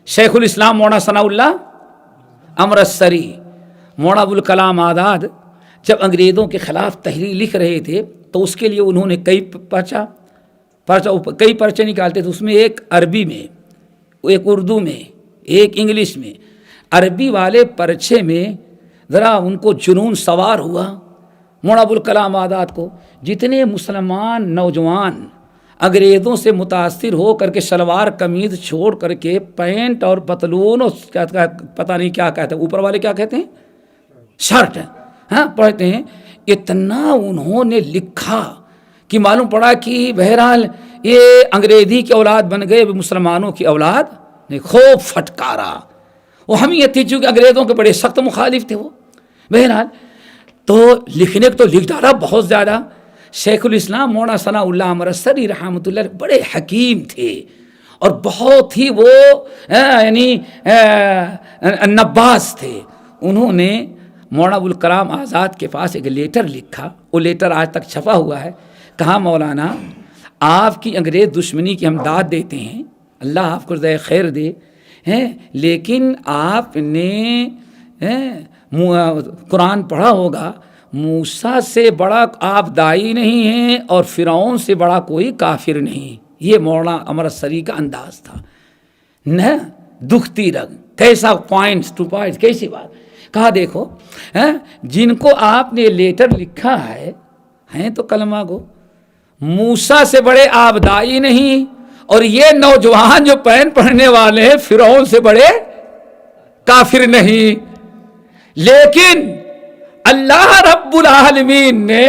شیخ الاسلام مولانا ثناء اللہ امرتسری. مولانا ابوالکلام آزاد جب انگریزوں کے خلاف تحریر لکھ رہے تھے تو اس کے لیے انہوں نے کئی پرچے نکالتے تھے. اس میں ایک عربی میں, ایک اردو میں, ایک انگلش میں. عربی والے پرچے میں ذرا ان کو جنون سوار ہوا مولانا ابوالکلام آزاد کو. جتنے مسلمان نوجوان انگریزوں سے متاثر ہو کر کے شلوار قمیض چھوڑ کر کے پینٹ اور پتلون اور پتہ نہیں کیا کہتے ہیں, اوپر والے کیا کہتے ہیں, شرٹ, ہاں پڑھتے ہیں, اتنا انہوں نے لکھا کہ معلوم پڑا کہ بہرحال یہ انگریزی کی اولاد بن گئے, مسلمانوں کی اولاد نے خوب پھٹکارا. وہ ہم یہ تھی چونکہ انگریزوں کے بڑے سخت مخالف تھے وہ. بہرحال تو لکھنے کو تو لکھ ڈالا بہت زیادہ. شیخ الاسلام مولانا ثناء اللہ امرتسری رحمۃ اللہ بڑے حکیم تھے اور بہت ہی وہ یعنی نباز تھے. انہوں نے مولانا ابوالکلام آزاد کے پاس ایک لیٹر لکھا, وہ لیٹر آج تک چھپا ہوا ہے. کہا مولانا آپ کی انگریز دشمنی کی ہم داد دیتے ہیں, اللہ آپ کو جزائے خیر دے, لیکن آپ نے قرآن پڑھا ہوگا, موسیٰ سے بڑا آپ دائی نہیں ہیں اور فرعون سے بڑا کوئی کافر نہیں. یہ مولانا امرتسری کا انداز تھا نہ دکھتی رگ. کیسا پوائنٹس ٹو پوائنٹس, کیسی بات. کہا دیکھو جن کو آپ نے لیٹر لکھا ہے ہیں تو کلمہ گو, موسیٰ سے بڑے آپ دائی نہیں, اور یہ نوجوان جو پین پڑھنے والے ہیں فرعون سے بڑے کافر نہیں. لیکن اللہ رب العالمین نے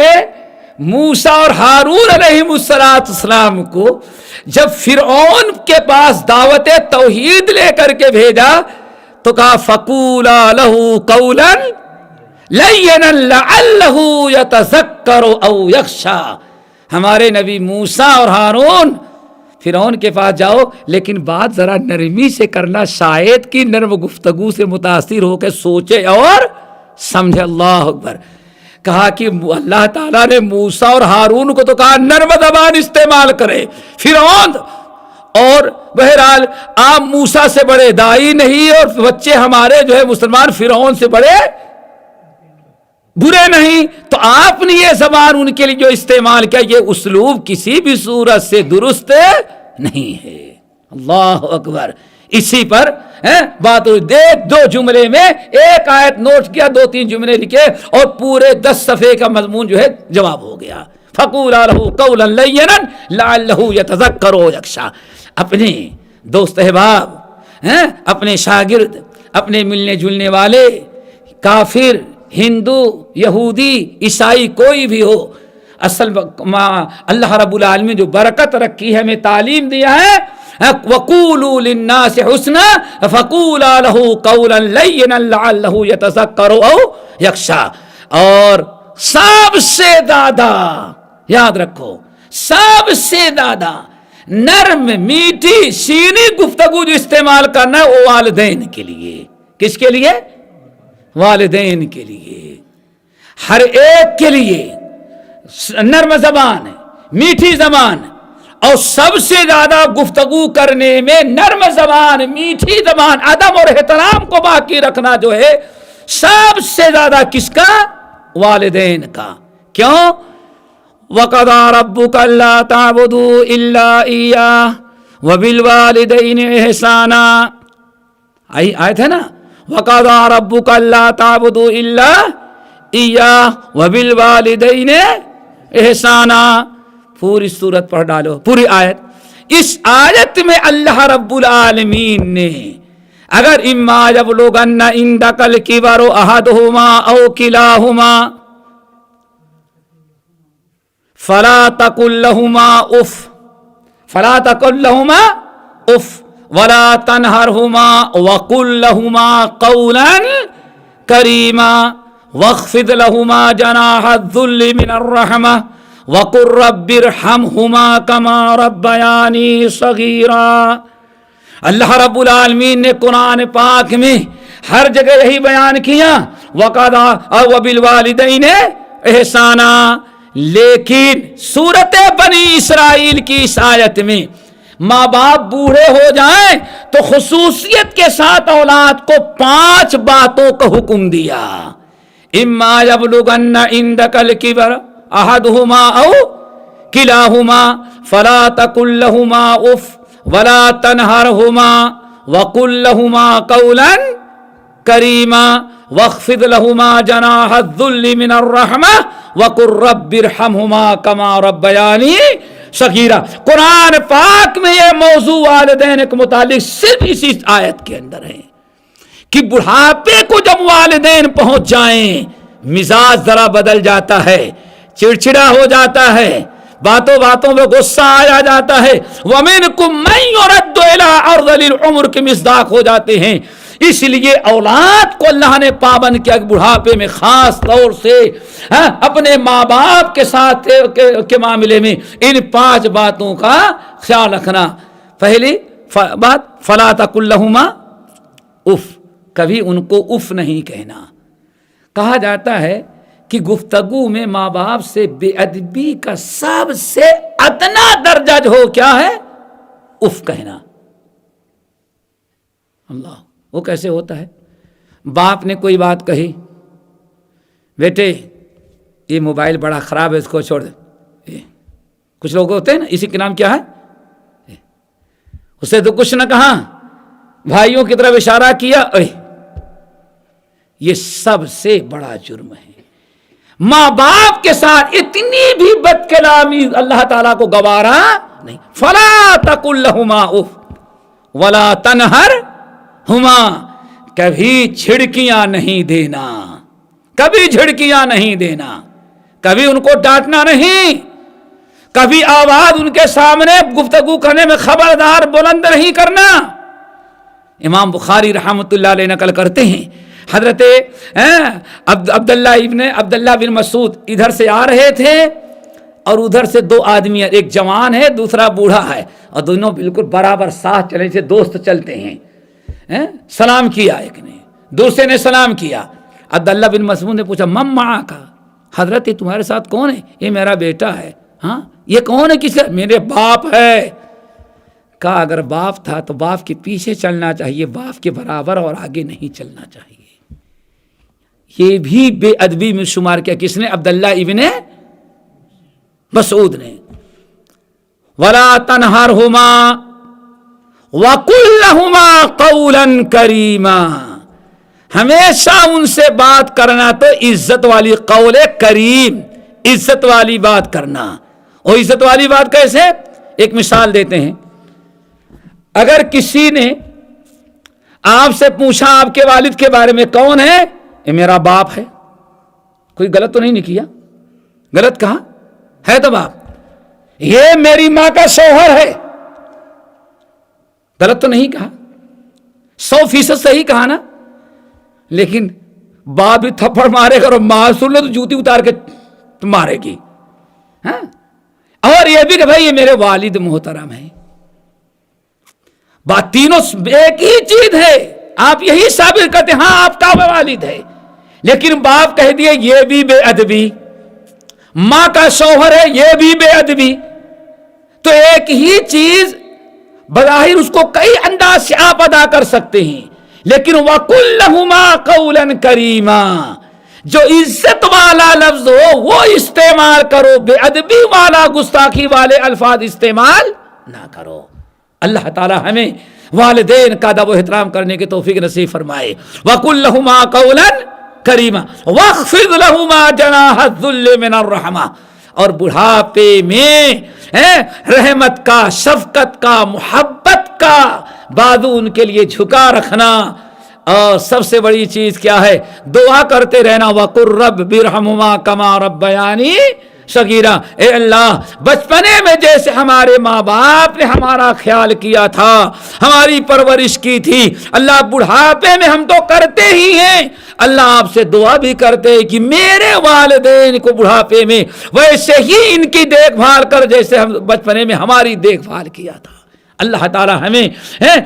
موسیٰ اور ہارون علیہ السلام کو جب فرعون کے پاس دعوت توحید لے کر کے بھیجا تو کہا فَقُولَا لَهُ قَوْلًا لَيِّنًا لَعَلَّهُ يَتَذَكَّرُ أَوْ يَخْشَىٰ. ہمارے نبی موسیٰ اور ہارون فرعون کے پاس جاؤ, لیکن بات ذرا نرمی سے کرنا, شاید کی نرم گفتگو سے متاثر ہو کے سوچے اور سمجھے. اللہ اکبر. کہا کہ اللہ تعالیٰ نے موسیٰ اور ہارون کو تو کہا نرم زبان استعمال کرے. فرعون اور بہرحال آپ موسیٰ سے بڑے دائی نہیں اور بچے ہمارے جو ہے مسلمان فرعون سے بڑے برے نہیں, تو آپ نے یہ زبان ان کے لیے جو استعمال کیا, یہ اسلوب کسی بھی صورت سے درست نہیں ہے. اللہ اکبر. اسی پر بات دو جملے میں ایک آیت نوٹ کیا, 2-3 جملے لکھے اور پورے 10 صفحے کا مضمون جو ہے جواب ہو گیا. فَقُولَا لَهُ قَوْلًا لَيِّنًا لَعَلَّهُ يَتَذَكَّرُ وَيَخْشَىٰ. اپنے دوست احباب, اپنے شاگرد, اپنے ملنے جلنے والے, کافر, ہندو, یہودی, عیسائی, کوئی بھی ہو, اصل اللہ رب العالمین جو برکت رکھی ہے, ہمیں تعلیم دیا ہے وَقُولُوا لِلنَّاسِ حُسْنًا فَقُولَا لَهُ قَوْلًا لَيِّنًا لَعَلَّهُ يَتَذَكَّرُ أَوْ يَخْشَىٰ. اور سب سے زیادہ یاد رکھو, سب سے زیادہ نرم میٹھی شیریں گفتگو جو استعمال کرنا ہے وہ والدین کے لیے. کس کے لیے؟ والدین کے لیے. ہر ایک کے لیے نرم زبان, میٹھی زبان, اور سب سے زیادہ گفتگو کرنے میں نرم زبان, میٹھی زبان, ادب اور احترام کو باقی رکھنا جو ہے سب سے زیادہ کس کا؟ والدین کا. کیوں؟ وَقَضَىٰ رَبُّكَ أَلَّا تَعْبُدُوا إِلَّا إِيَّاهُ وَبِالْوَالِدَيْنِ إِحْسَانًا. آیت ہے نا وَقَضَىٰ رَبُّكَ أَلَّا تَعْبُدُوا إِلَّا إِيَّاهُ وَبِالْوَالِدَيْنِ إِحْسَانًا. پوری سورت پڑھ ڈالو، پوری آیت. اس آیت میں اللہ رب العالمین نے اگر اما یبلغن عندک الکبر احدہما او کلاہما فلا تقل لهما اف ولا تنهرهما وقل لهما قولا کریما واخفض لهما جناح الذل من الرحمہ وقل رب ارحمهما كما ربياني صغيرا. اللہ رب العالمین نے قرآن پاک میں ہر جگہ یہی بیان کیا وَقَضَىٰ وَبِالْوَالِدَيْنِ إِحْسَانًا. لیکن سورت بنی اسرائیل کی اس آیت میں ماں باپ بوڑھے ہو جائیں تو خصوصیت کے ساتھ اولاد کو 5 باتوں کا حکم دیا. اما یبلغن عندک الکبر احدہما او کلاہما فلا تقل لہما اف ولا تنہرہما وقل لہما قولا کریما واخفض لہما جناح الذل من الرحمہ وقل رب ارحمہما کما ربیانی صغیرا. قرآن پاک میں یہ موضوع والدین کے متعلق صرف اسی آیت کے اندر ہے کہ بڑھاپے کو جب والدین پہنچ جائیں مزاج ذرا بدل جاتا ہے، چڑچڑا ہو جاتا ہے، باتوں باتوں میں غصہ آیا جاتا ہے. وَمِنْكُمْ مَنْ يُرَدُّ إِلَىٰ أَرْذَلِ الْعُمُرِ کے مصداق ہو جاتے ہیں. اس لیے اولاد کو اللہ نے پابند کیا کہ بڑھاپے میں خاص طور سے اپنے ماں باپ کے ساتھ کے معاملے میں ان 5 باتوں کا خیال رکھنا. پہلی بات فَلَا تَقُل لَهُمَا اف، کبھی ان کو اف نہیں کہنا. کہا جاتا ہے کہ گفتگو میں ماں باپ سے بے ادبی کا سب سے ادنا درجہ جو ہو کیا ہے؟ اف کہنا. اللہ، وہ کیسے ہوتا ہے؟ باپ نے کوئی بات کہی، بیٹے یہ موبائل بڑا خراب ہے اس کو چھوڑ دے. کچھ لوگ ہوتے ہیں نا، اسی کے نام کیا ہے، اسے تو کچھ نہ کہا، بھائیوں کی طرف اشارہ کیا. یہ سب سے بڑا جرم ہے. ماں باپ کے ساتھ اتنی بھی بد کلامی اللہ تعالیٰ کو گوارا نہیں. فلا تقل لہما اف ولا تنہرہما، کبھی جھڑکیاں نہیں دینا، کبھی جھڑکیاں نہیں دینا، کبھی ان کو ڈانٹنا نہیں، کبھی آواز ان کے سامنے گفتگو کرنے میں خبردار بلند نہیں کرنا. امام بخاری رحمۃ اللہ علیہ نقل کرتے ہیں حضرت عبداللہ بن مسعود ادھر سے آ رہے تھے اور ادھر سے 2 آدمی، ایک جوان ہے دوسرا بوڑھا ہے، اور دونوں بالکل برابر ساتھ چلے تھے، دوست چلتے ہیں. سلام کیا ایک نے، دوسرے نے سلام کیا. عبداللہ بن مسعود نے پوچھا من معاک، حضرت یہ تمہارے ساتھ کون ہے؟ یہ میرا بیٹا ہے. ہاں، یہ کون ہے؟ کس کا؟ میرے باپ ہے. کہا اگر باپ تھا تو باپ کے پیچھے چلنا چاہیے، باپ کے برابر اور آگے نہیں چلنا چاہیے. یہ بھی بے ادبی میں شمار کیا. کس نے؟ عبداللہ ابن مسعود نے. وَلَا تَنْهَرْهُمَا وَقُلْ لَهُمَا قَوْلًا كَرِيمًا. ہمیشہ ان سے بات کرنا تو عزت والی قول کریم، عزت والی بات کرنا. اور عزت والی بات کیسے؟ ایک مثال دیتے ہیں. اگر کسی نے آپ سے پوچھا آپ کے والد کے بارے میں کون ہے؟ یہ میرا باپ ہے. کوئی غلط تو نہیں کیا؟ غلط کہا ہے تو باپ. یہ میری ماں کا شوہر ہے، غلط تو نہیں کہا، 100% صحیح کہا نا. لیکن باپ بھی تھپڑ مارے گا اور ماں سن لے تو جوتی اتار کے مارے گی. ہاں، اور یہ بھی کہ بھائی یہ میرے والد محترم ہیں. بات تینوں ایک ہی چیز ہے. آپ یہی ثابت کرتے ہاں آپ کا والد ہے، لیکن باپ کہہ دیے یہ بھی بے ادبی، ماں کا شوہر ہے یہ بھی بے ادبی. تو ایک ہی چیز بظاہر اس کو کئی انداز سے آپ ادا کر سکتے ہیں، لیکن وَقُلْ لَهُمَا قَوْلًا كَرِيمًا، جو عزت والا لفظ ہو وہ استعمال کرو، بے ادبی والا گستاخی والے الفاظ استعمال نہ کرو. اللہ تعالی ہمیں والدین کا ادب و احترام کرنے کی توفیق نصیب فرمائے. وَقُلْ لَهُمَا قَوْلًا كَرِيمًا وَاخْفِضْ لَهُمَا جَنَاحَ الذُّلِّ مِنَ الرَّحْمَةِ. اور بڑھاپے میں رحمت کا، شفقت کا، محبت کا بازو ان کے لیے جھکا رکھنا. اور سب سے بڑی چیز کیا ہے؟ دعا کرتے رہنا. وَقُلْ رَبِّ ارْحَمْهُمَا كَمَا رَبَّيَانِي صغیرہ. اے اللہ بچپنے میں جیسے ہمارے ماں باپ نے ہمارا خیال کیا تھا، ہماری پرورش کی تھی، اللہ بڑھاپے میں ہم تو کرتے ہی ہیں. اللہ آپ سے دعا بھی کرتے ہیں کہ میرے والدین کو بڑھاپے میں ویسے ہی ان کی دیکھ بھال کر جیسے ہم بچپنے میں ہماری دیکھ بھال کیا تھا. اللہ تعالی ہمیں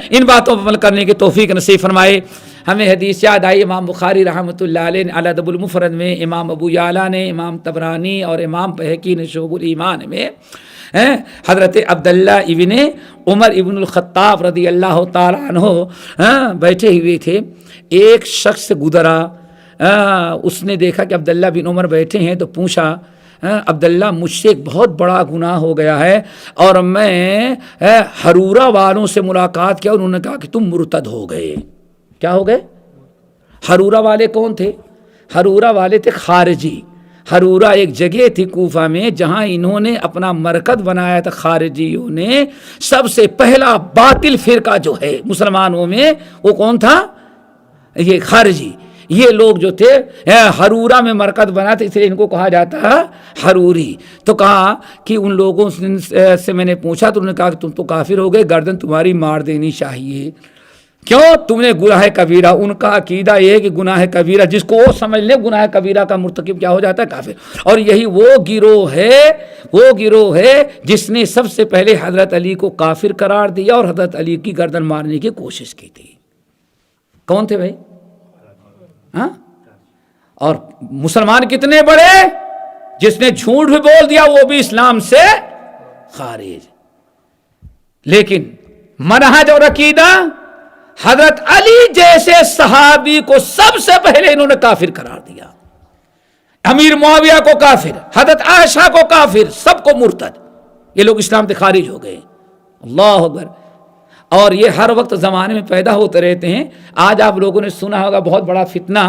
ان باتوں پر عمل کرنے کی توفیق نصیب فرمائے. ہمیں حدیث یاد آئی امام بخاری رحمۃ اللہ علیہ نے الادب المفرد میں، امام ابو یعلا نے، امام طبرانی اور امام بہقی نے شعب الایمان میں حضرت عبداللہ ابن عمر ابن الخطاب رضی اللہ تعالیٰ عنہ بیٹھے ہوئے تھے. ایک شخص گزرا، اس نے دیکھا کہ عبداللہ بن عمر بیٹھے ہیں تو پوچھا عبداللہ مجھ سے ایک بہت بڑا گناہ ہو گیا ہے اور میں حرورہ والوں سے ملاقات کیا. انہوں نے کہا کہ تم مرتد ہو گئے. کیا ہو گئے؟ حرورہ والے کون تھے؟ حرورہ والے تھے خارجی. حرورہ ایک جگہ تھی کوفہ میں جہاں انہوں نے اپنا مرکز بنایا تھا. خارجیوں نے سب سے پہلا باطل فرقہ جو ہے مسلمانوں میں وہ کون تھا؟ یہ خارجی. یہ لوگ جو تھے حرورہ میں مرکز بنا تھا، اس لیے ان کو کہا جاتا ہے حروری. تو کہا کہ ان لوگوں سے میں نے پوچھا تو انہوں نے کہا کہ تم تو کافر ہو گئے، گردن تمہاری مار دینی چاہیے. کیوں؟ تم نے گناہ کبیرہ. ان کا عقیدہ یہ ہے کہ گناہ کبیرہ جس کو وہ سمجھ لے گناہ کبیرہ کا مرتکب کیا ہو جاتا ہے؟ کافر. اور یہی وہ گروہ ہے جس نے سب سے پہلے حضرت علی کو کافر قرار دیا اور حضرت علی کی گردن مارنے کی کوشش کی تھی. کون تھے بھائی؟ ہاں؟ اور مسلمان کتنے بڑے؟ جس نے جھوٹ بھی بول دیا وہ بھی اسلام سے خارج. لیکن منہج اور عقیدہ حضرت علی جیسے صحابی کو سب سے پہلے انہوں نے کافر قرار دیا. امیر معاویہ کو کافر، حضرت عائشہ کو کافر، سب کو مرتد. یہ لوگ اسلام سے خارج ہو گئے. اللہ اکبر. اور یہ ہر وقت زمانے میں پیدا ہوتے رہتے ہیں. آج آپ لوگوں نے سنا ہوگا بہت بڑا فتنہ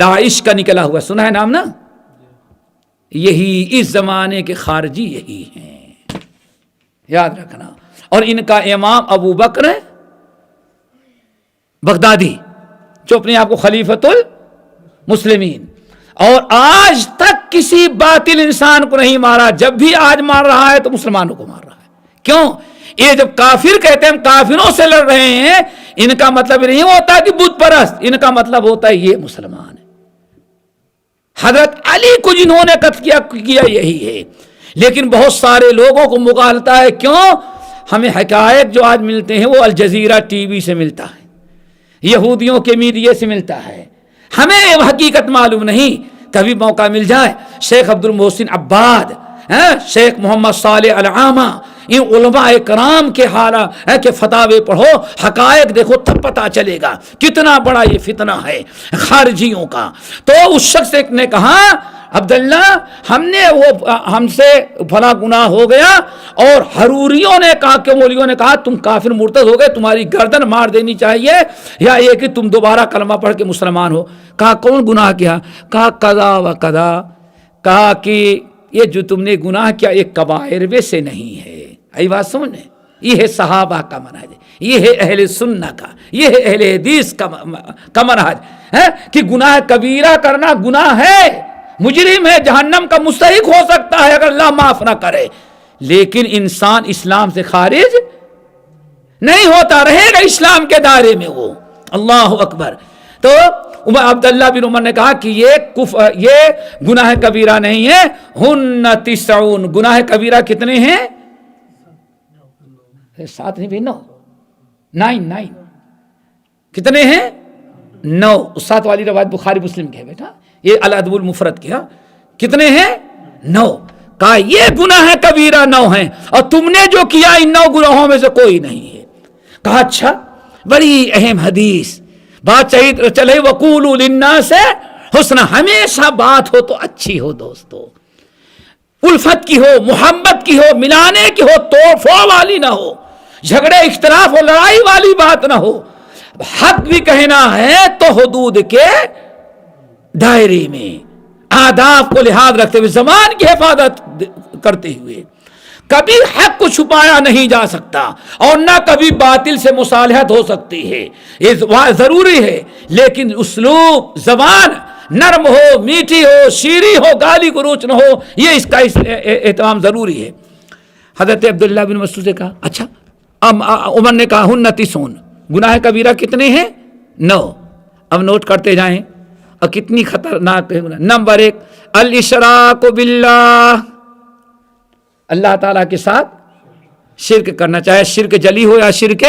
داعش کا نکلا ہوا، سنا ہے نام نا؟ یہی اس زمانے کے خارجی یہی ہیں، یاد رکھنا. اور ان کا امام ابو بکر بغدادی جو اپنے آپ کو خلیفۃ المسلمین، اور آج تک کسی باطل انسان کو نہیں مارا. جب بھی آج مار رہا ہے تو مسلمانوں کو مار رہا ہے. کیوں؟ یہ جب کافر کہتے ہیں ہم کافروں سے لڑ رہے ہیں، ان کا مطلب نہیں ہوتا کہ بت پرست، ان کا مطلب ہوتا ہے یہ مسلمان ہے. حضرت علی کو جنہوں نے قتل کیا یہی ہے. لیکن بہت سارے لوگوں کو مغالطہ ہے. کیوں؟ ہمیں حقائق جو آج ملتے ہیں وہ الجزیرہ ٹی وی سے ملتا ہے، یہودیوں کے میڈیا سے ملتا ہے. ہمیں حقیقت معلوم نہیں. کبھی موقع مل جائے شیخ عبد المحسن عباد، شیخ محمد صالح العامہ، ان علماء کرام کے حالات کے فتاوے پڑھو، حقائق دیکھو، تب پتہ چلے گا کتنا بڑا یہ فتنہ ہے خارجیوں کا. تو اس شخص نے کہا عبداللہ ہم سے فلاں گناہ ہو گیا، اور حروریوں نے کہا کہ مولیوں نے کہا تم کافر مرتد ہو گئے، تمہاری گردن مار دینی چاہیے، یا یہ کہ تم دوبارہ کلمہ پڑھ کے مسلمان ہو. کہا کون گناہ کیا؟ کہا قضا و قضا. کہا کہ یہ جو تم نے گناہ کیا ایک کبائر میں سے نہیں ہے. ای بات سمجھنے، یہ ہے صحابہ کا منہج، یہ ہے اہل سنت کا، یہ ہے اہل حدیث کا منہج ہے کہ گناہ کبیرہ کرنا گناہ ہے، مجرم ہے، جہنم کا مستحق ہو سکتا ہے اگر اللہ معاف نہ کرے. لیکن انسان اسلام سے خارج نہیں ہوتا، رہے گا اسلام کے دائرے میں وہ. اللہ اکبر. تو عبداللہ بن عمر نے کہا کہ یہ گناہ کبیرہ نہیں ہے. ہن 90. گناہ کبیرہ کتنے ہیں؟ 7 نہیں بھی 9. کتنے ہیں؟ 9. 7 والی روایت بخاری مسلم کی ہے بیٹا، یہ الادب المفرد کی. کتنے ہیں؟ 9. کہا یہ گناہ کبیرہ 9 ہیں، اور تم نے جو کیا ان 9 گناہوں میں سے کوئی نہیں ہے. کہا اچھا، بڑی اہم حدیث بات چلے. وقولوا للناس حسنا. ہمیشہ بات ہو تو اچھی ہو دوستو، الفت کی ہو، محبت کی ہو، ملانے کی ہو، توڑ پھوڑ والی نہ ہو. جھگڑے اختلاف اور لڑائی والی بات نہ ہو. حق بھی کہنا ہے تو حدود کے دائرے میں، آداب کو لحاظ رکھتے ہوئے، زبان کی حفاظت کرتے ہوئے. کبھی حق کو چھپایا نہیں جا سکتا اور نہ کبھی باطل سے مصالحت ہو سکتی ہے، یہ ضروری ہے. لیکن اسلوب، زبان نرم ہو، میٹھی ہو، شیریں ہو، گالی گلوچ نہ ہو، یہ اس کا اہتمام ضروری ہے. حضرت عبداللہ بن مسعود سے کہا اچھا، عمر نے کہا ہن 90 گناہ کبیرہ کتنے ہیں؟ 9. اب نوٹ کرتے جائیں اور کتنی خطرناک ہے. نمبر 1 الاشراک باللہ، اللہ تعالیٰ کے ساتھ شرک کرنا، چاہے شرک جلی ہو یا شرک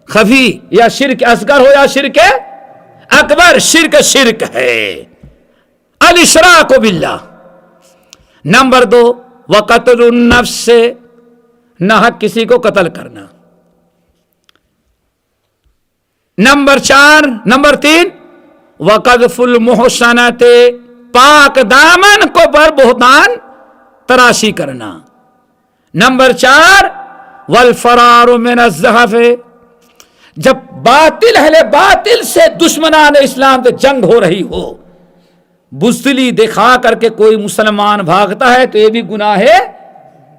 خفی، یا شرک اصغر ہو یا شرک اکبر، شرک ہے. الاشراک باللہ. نمبر 2 وقتل النفس، ناحق کسی کو قتل کرنا. نمبر 3 وقذف المحصنات، پاک دامن کو پر بہتان تراشی کرنا. نمبر 4 والفرار من الزحف، جب باطل اہل باطل سے دشمنان اسلام سے جنگ ہو رہی ہو، بزدلی دکھا کر کے کوئی مسلمان بھاگتا ہے تو یہ بھی گناہ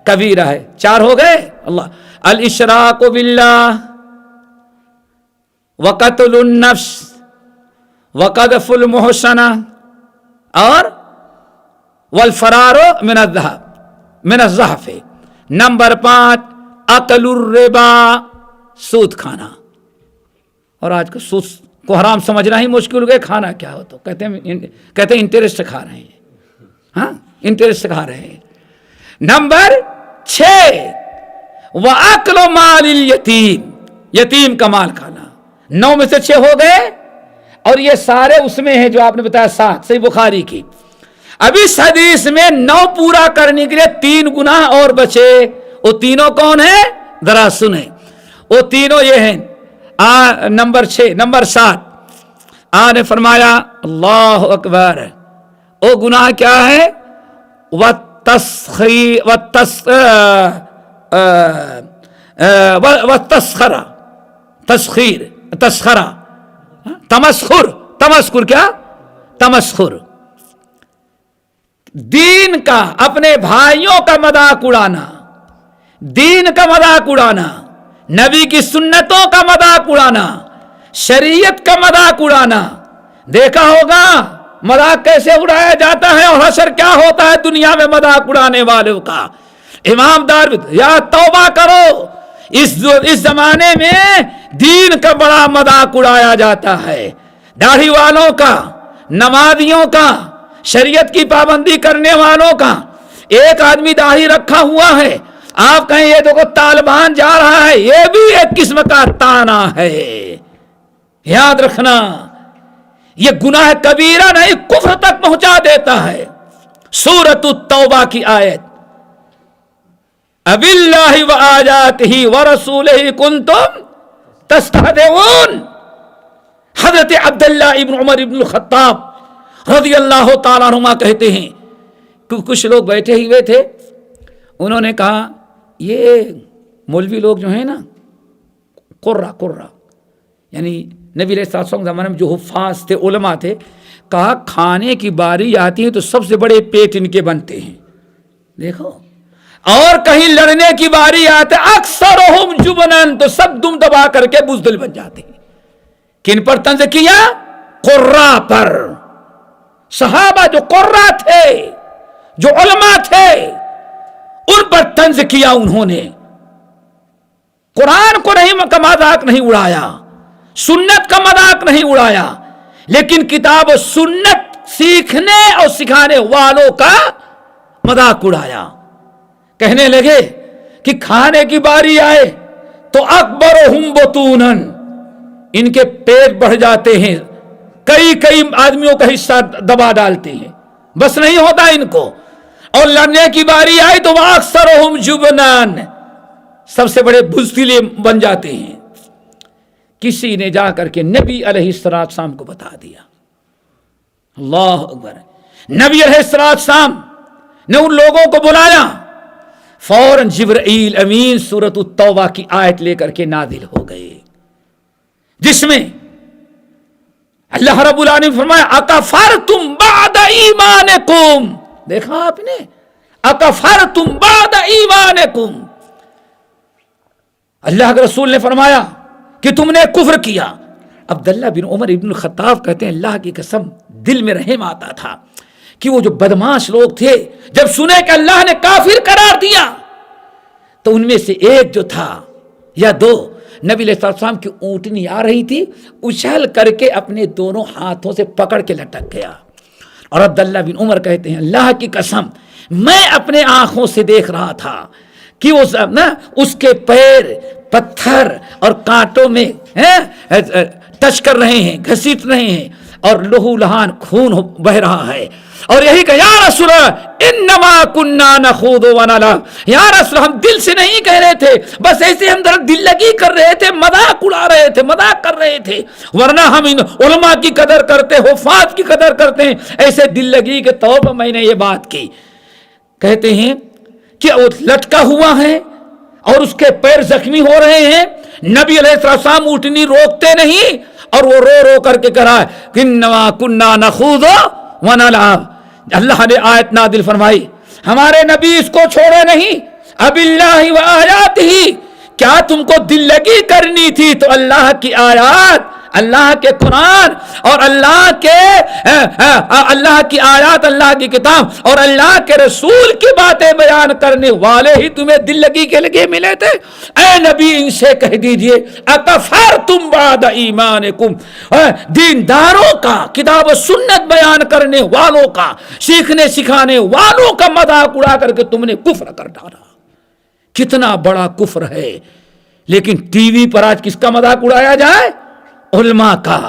کبیرہ ہے. 4 ہو گئے. اللہ الاشراک باللہ، وقتل النفس، وقذف المحصنہ، اور والفرار من الزحف. نمبر 5 اکل الربا، سود کھانا. اور آج کا سود کو حرام سمجھنا ہی مشکل ہو گیا. کھانا کیا ہو تو کہتے ہیں انٹرسٹ کھا رہے ہیں. ہاں، انٹرسٹ کھا رہے ہیں. نمبر 6 وَأَكْلُ مَالِ الْيَتِيمِ، یتیم کا مال کھانا. 9 میں سے 6 ہو گئے، اور یہ سارے اس میں ہیں جو آپ نے بتایا 7 صحیح بخاری کی. اب اس حدیث میں 9 پورا کرنے کے لیے 3 گناہ اور بچے. وہ تینوں کون ہیں؟ ذرا سنیں. وہ تینوں یہ ہیں. نمبر 6 نمبر 7 آپ نے فرمایا اللہ اکبر، وہ گناہ کیا ہے؟ تسخرہ، تمسخر کیا؟ تمسخر، دین کا، اپنے بھائیوں کا مذاق اڑانا، دین کا مذاق اڑانا، نبی کی سنتوں کا مذاق اڑانا، شریعت کا مذاق اڑانا. دیکھا ہوگا مذاق کیسے اڑایا جاتا ہے اور حشر کیا ہوتا ہے دنیا میں مذاق اڑانے والوں کا. امام دار یا توبہ کرو، اس زمانے میں دین کا بڑا مذاق اڑایا جاتا ہے. داڑھی والوں کا، نمازیوں کا، شریعت کی پابندی کرنے والوں کا. ایک آدمی داڑھی رکھا ہوا ہے، آپ کہیں یہ دیکھو طالبان جا رہا ہے، یہ بھی ایک قسم کا تانا ہے. یاد رکھنا، یہ گناہ کبیرہ نہیں، کفر تک پہنچا دیتا ہے. سورۃ التوبہ کی آیت اباللہ وآیاتہ ورسولہ کنتم تستہزئون. حضرت عبداللہ ابن عمر ابن الخطاب رضی اللہ تعالیٰ عنہما کہتے ہیں کہ کچھ لوگ بیٹھے ہوئے تھے، انہوں نے کہا یہ مولوی لوگ جو ہیں نا، قرہ یعنی نبی علیہ الصلوۃ والسلام زمانے میں جو حفاظ تھے، علماء تھے، کہا کھانے کی باری آتی ہے تو سب سے بڑے پیٹ ان کے بنتے ہیں. دیکھو، اور کہیں لڑنے کی باری آتے اکثرہم جبنن، تو سب دم دبا کر کے بزدل بن جاتے ہیں. کن پر طنز کیا؟ قرہ پر. صحابہ جو قرہ تھے، جو علماء تھے، ان پر طنز کیا انہوں نے. قرآن کو کا مذاق نہیں اڑایا، سنت کا مذاق نہیں اڑایا، لیکن کتاب و سنت سیکھنے اور سکھانے والوں کا مذاق اڑایا. کہنے لگے کہ کھانے کی باری آئے تو اکبرہم بطونن، ان کے پیٹ بڑھ جاتے ہیں، کئی آدمیوں کا حصہ دبا ڈالتے ہیں، بس نہیں ہوتا ان کو. اور لڑنے کی باری آئی تو اکثرہم جبنان، سب سے بڑے بزدل بن جاتے ہیں. کسی نے جا کر کے نبی علیہ السلام کو بتا دیا. اللہ اکبر. نبی علیہ السلام نے ان لوگوں کو بلایا، فوراً جبرائیل امین سورۃ التوبہ کی آیت لے کر کے نازل ہو گئے، جس میں اللہ رب العالمین نے فرمایا اکفرتم بعد ایمانکم، دیکھا آپ نے، اکفرتم بعد ایمانکم، اللہ کے رسول نے فرمایا کہ تم نے کفر کیا۔ عبداللہ بن عمر ابن الخطاب کہتے ہیں اللہ کی قسم دل میں رحم آتا تھا کہ وہ جو بدماش لوگ تھے جب سنے کہ اللہ نے کافر قرار دیا تو ان میں سے ایک جو تھا یا دو، نبی علیہ السلام کی اونٹنی آ رہی تھی، اچھل کر کے اپنے دونوں ہاتھوں سے پکڑ کے لٹک گیا، اور عبداللہ بن عمر کہتے ہیں اللہ کی قسم میں اپنے آنکھوں سے دیکھ رہا تھا کہ اس کے پیر پتھر اور کانٹوں میں ٹچ کر رہے ہیں، گھسیٹ رہے ہیں، اور لہو لہان خون بہ رہا ہے، اور یہی کہ یا رسول اللہ انما کننا نخوض ونلعب، یا رسول ہم دل سے نہیں کہہ رہے تھے، بس ایسے ہم دل لگی کر رہے تھے، مذاق اڑا رہے تھے، مذاق کر رہے تھے، ورنہ ہم ان علماء کی قدر کرتے، حفاظ کی قدر کرتے ہیں، ایسے دل لگی کے طور پر میں نے یہ بات کی۔ کہتے ہیں کہ وہ لٹکا ہوا ہے اور اس کے پیر زخمی ہو رہے ہیں، نبی علیہ السلام اٹھنی روکتے نہیں، اور وہ رو رو کر کے کہا انما کننا نخوض ونلعب۔ اللہ نے آیت نازل فرمائی ہمارے نبی اس کو چھوڑے نہیں، اب اللہ و آیات ہی، کیا تم کو دل لگی کرنی تھی تو اللہ کی آیات، اللہ کے قرآن اور اللہ کی آیات، اللہ کی کتاب اور اللہ کے رسول کی باتیں بیان کرنے والے ہی تمہیں دل لگی کے لگے ملے تھے۔ اے نبی ان سے کہہ دیجئے اکفرتم بعد ایمانکم، دینداروں کا، کتاب و سنت بیان کرنے والوں کا، سیکھنے سکھانے والوں کا مذاق اڑا کر کے تم نے کفر کر ڈالا۔ کتنا بڑا کفر ہے، لیکن ٹی وی پر آج کس کا مذاق اڑایا جائے؟ علماء کا۔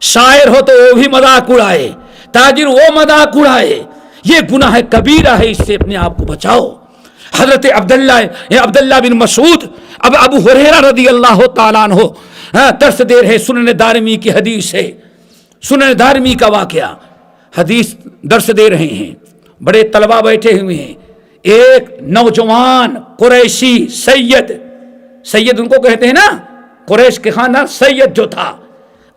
شاعر ہو تو وہ بھی مذاق اڑائے، تاجر وہ مذاق اڑائے، یہ گناہ کبیرہ ہے، اس سے اپنے آپ کو بچاؤ۔ حضرت عبداللہ بن مسعود ابو ہریرہ رضی اللہ تعالیٰ عنہ درس دے رہے، سنن دارمی کی حدیث ہے، سنن دارمی کا واقعہ حدیث درس دے رہے ہیں، بڑے طلبہ بیٹھے ہوئے ہیں، ایک نوجوان قریشی سید ان کو کہتے ہیں نا، قریش کے خاندان سید جو تھا،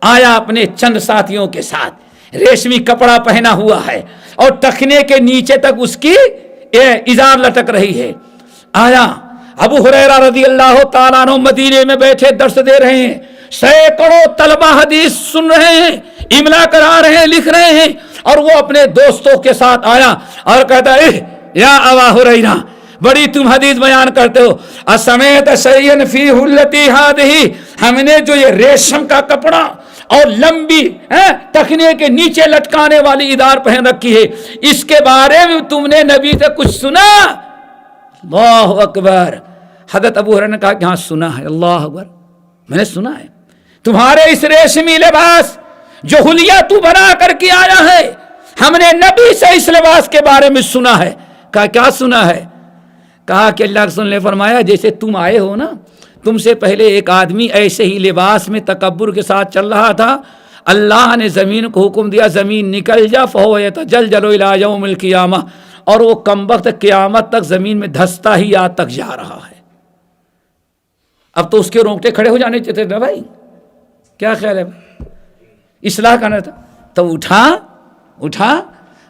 آیا اپنے چند ساتھیوں کے ساتھ، ریشمی کپڑا پہنا ہوا ہے اور ٹخنے کے نیچے تک اس کی ازار لٹک رہی ہے۔ آیا ابو ہریرہ رضی اللہ تعالیٰ عنہ مدینے میں بیٹھے درس دے رہے ہیں، سینکڑوں طلبہ حدیث سن رہے ہیں، املا کرا رہے ہیں، لکھ رہے ہیں، اور وہ اپنے دوستوں کے ساتھ آیا اور کہتا ہے یا ابا ہریرہ بڑی تم حدیث بیان کرتے ہو، اسمیت شیئن فی حلتی ہذہ، ہم نے جو یہ ریشم کا کپڑا اور لمبی ٹخنے کے نیچے لٹکانے والی ادار پہن رکھی ہے، اس کے بارے میں تم نے نبی سے کچھ سنا؟ اللہ اکبر۔ حضرت ابو ہریرہ نے کہا کہ ہاں سنا ہے، اللہ اکبر، میں نے سنا ہے تمہارے اس ریشمی لباس جو حلیہ تو بنا کر کے آیا ہے، ہم نے نبی سے اس لباس کے بارے میں سنا ہے۔ کہا کیا سنا ہے؟ کہا کہ اللہ کے رسول نے فرمایا جیسے تم آئے ہو نا، تم سے پہلے ایک آدمی ایسے ہی لباس میں تکبر کے ساتھ چل رہا تھا، اللہ نے زمین کو حکم دیا زمین نکل جا فہو یتجلجل الی یوم القیامہ، اور وہ کمبخت قیامت تک زمین میں دھستا ہی آج تک جا رہا ہے۔ اب تو اس کے رونگٹے کھڑے ہو جانے چاہتے نا بھائی، کیا خیال ہے؟ اصلاح کرنا تھا تو اٹھا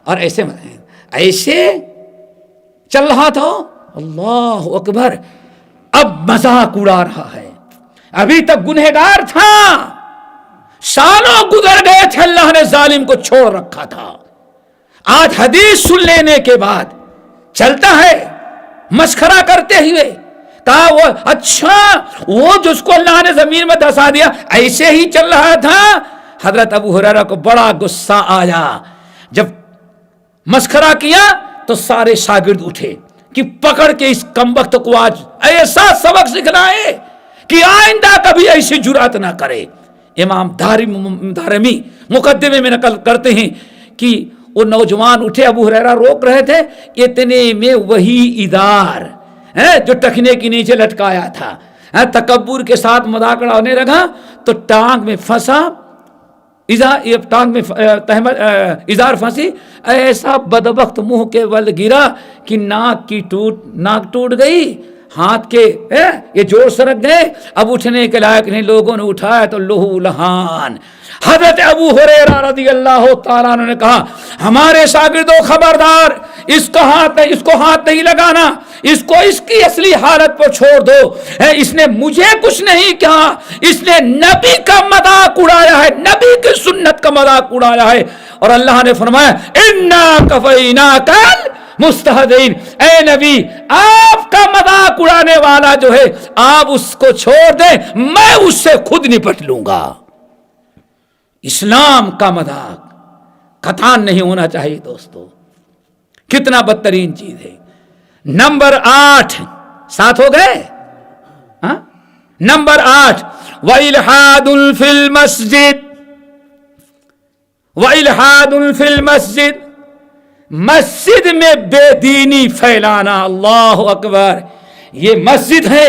اور ایسے چل رہا تھا، اللہ اکبر۔ اب مذاق اڑا رہا ہے، ابھی تک گنہگار تھا، سالوں گزر گئے تھے، اللہ نے ظالم کو چھوڑ رکھا تھا، آج حدیث سن لینے کے بعد چلتا ہے مسخرہ کرتے ہوئے۔ کہا وہ اچھا وہ جس کو اللہ نے زمین میں دھسا دیا ایسے ہی چل رہا تھا؟ حضرت ابو ہریرہ کو بڑا غصہ آیا، جب مسخرہ کیا تو سارے شاگرد اٹھے کہ پکڑ کے اس کمبخت کو آج ایسا سبق سکھلائے کہ آئندہ کبھی ایسی جرات نہ کرے۔ امام دارمی مقدمے میں نقل کرتے ہیں کہ وہ نوجوان اٹھے، ابو ہریرہ روک رہے تھے، اتنے میں وہی ادار جو ٹخنے کے نیچے لٹکایا تھا، تکبر کے ساتھ مذاق اڑانے لگا تو ٹانگ میں پھنسا، یہ ٹانگ میں اظہار پھنسی، ایسا بدبخت منہ کے بل گرا کہ ناک ٹوٹ گئی، ہاتھ کے یہ جوڑ سرک گئے، اب اٹھنے کے لائق نہیں، لوگوں نے اٹھایا تو لہو لہان۔ حضرت ابو ہریرہ رضی اللہ تعالیٰ عنہ نے کہا ہمارے شاگردوں خبردار، اس کو ہاتھ نہیں لگانا، اس کو اس کی اصلی حالت پر چھوڑ دو، اس نے مجھے کچھ نہیں کہا، اس نے نبی کا مذاق اڑایا ہے، نبی کی سنت کا مذاق اڑایا ہے۔ اور اللہ نے فرمایا انا کفیناک مستہزئین، اے نبی آپ کا مذاق اڑانے والا جو ہے آپ اس کو چھوڑ دیں، میں اس سے خود نپٹ لوں گا۔ اسلام کا مذاق قطعاً نہیں ہونا چاہیے دوستو، کتنا بدترین چیز ہے۔ نمبر 8، 7 ہو گئے ہاں؟ نمبر 8 وَإِلْحَادٌ فِي الْمَسْجِدِ، وَإِلْحَادٌ فِي الْمَسْجِدِ، مسجد میں بے دینی پھیلانا۔ اللہ اکبر، یہ مسجد ہے،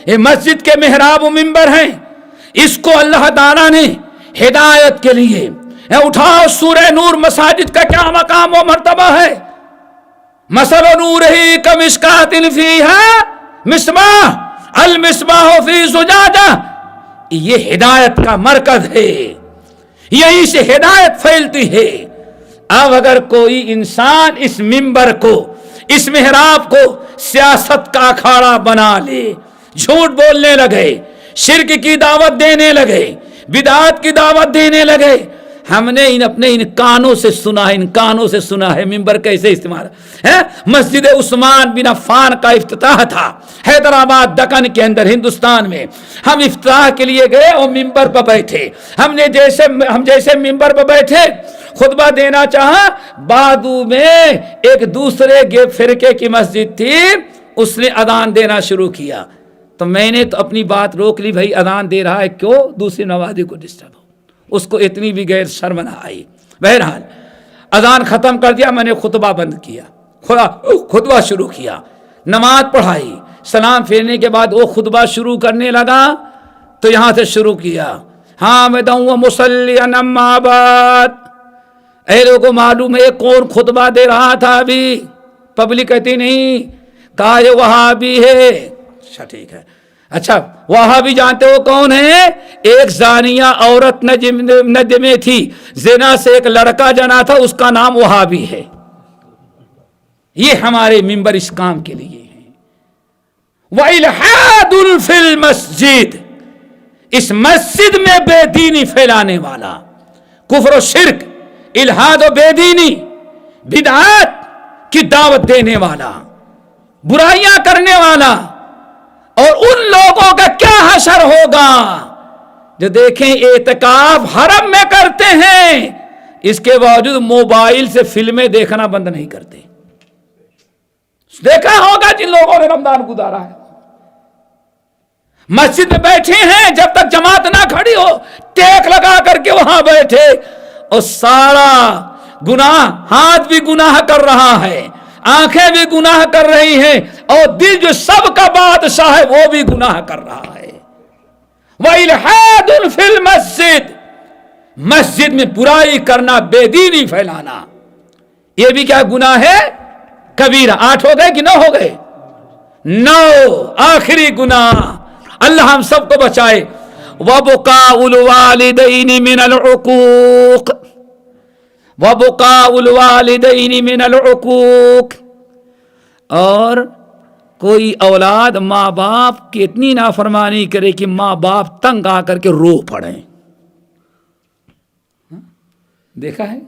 یہ مسجد کے محراب و منبر ہیں، اس کو اللہ تعالیٰ نے ہدایت کے لیے اٹھاؤ۔ سورہ نور مساجد کا کیا مقام و مرتبہ ہے؟ مثل نورہ کمشکاۃ فیہا مصباح، المصباح فی زجاجہ، یہ ہدایت کا مرکز ہے، یہیں سے ہدایت پھیلتی ہے۔ اب اگر کوئی انسان اس منبر کو، اس محراب کو سیاست کا اکھاڑا بنا لے، جھوٹ بولنے لگے، شرک کی دعوت دینے لگے، بدعات کی دعوت دینے لگے، ہم نے اپنے ان کانوں سے سنا ہے منبر کیسے استعمال ہے۔ مسجد عثمان بن عفان کا افتتاح تھا حیدرآباد دکن کے اندر ہندوستان میں، ہم افتتاح کے لیے گئے اور منبر پر بیٹھے، ہم جیسے منبر پر بیٹھے خطبہ دینا چاہا، بادو میں ایک دوسرے فرقے کی مسجد تھی، اس نے اذان دینا شروع کیا، تو میں نے تو اپنی بات روک لی، بھائی اذان دے رہا ہے کیوں دوسری نمازی کو ڈسٹرب ہو، اس کو اتنی بھی غیر شرم نہ آئی۔ بہرحال اذان ختم کر دیا، میں نے خطبہ بند کیا، خطبہ شروع کیا، نماز پڑھائی، سلام پھیرنے کے بعد وہ خطبہ شروع کرنے لگا تو یہاں سے شروع کیا، حامدًا و مصلیًا اما بعد۔ اے لوگوں معلوم ہے کون خطبہ دے رہا تھا؟ ابھی پبلک کہتی نہیں، کہا یہ وہابی ہے۔ اچھا ٹھیک ہے، اچھا وہابی جانتے ہو کون ہے؟ ایک زانیہ عورت نجد میں تھی، زنا سے ایک لڑکا جنا تھا، اس کا نام وہابی ہے۔ یہ ہمارے منبر اس کام کے لیے ہیں۔ وَإِلْحَادٌ فِي الْمَسْجِدِ، اس مسجد میں بے دینی پھیلانے والا، کفر و شرک، الہاد و بے دینی، بدعات کی دعوت دینے والا، برائیاں کرنے والا، اور ان لوگوں کا کیا حشر ہوگا جو دیکھیں اعتکاف حرم میں کرتے ہیں، اس کے باوجود موبائل سے فلمیں دیکھنا بند نہیں کرتے۔ دیکھا ہوگا جن لوگوں نے رمضان گزارا ہے، مسجد میں بیٹھے ہیں، جب تک جماعت نہ کھڑی ہو ٹیک لگا کر کے وہاں بیٹھے، اور سارا گناہ، ہاتھ بھی گناہ کر رہا ہے، آنکھیں بھی گناہ کر رہی ہیں، اور دل جو سب کا بادشاہ ہے وہ بھی گناہ کر رہا ہے۔ وَإِلْحَادٌ فِي الْمَسْجِدِ، مسجد میں برائی کرنا، بے دینی پھیلانا، یہ بھی کیا گناہ ہے؟ کبیرہ۔ 8 ہو گئے کہ 9 ہو گئے؟ 9 آخری گناہ، اللہ ہم سب کو بچائے۔ وَبُقَاءُ الْوَالِدَيْنِ مِنَ الْعُقُوقِ، وَبُقَاءُ الْوَالِدَيْنِ مِنَ الْعُقُوقِ، اور کوئی اولاد ماں باپ کی اتنی نافرمانی کرے کہ ماں باپ تنگ آ کر کے رو پڑیں۔ دیکھا ہے؟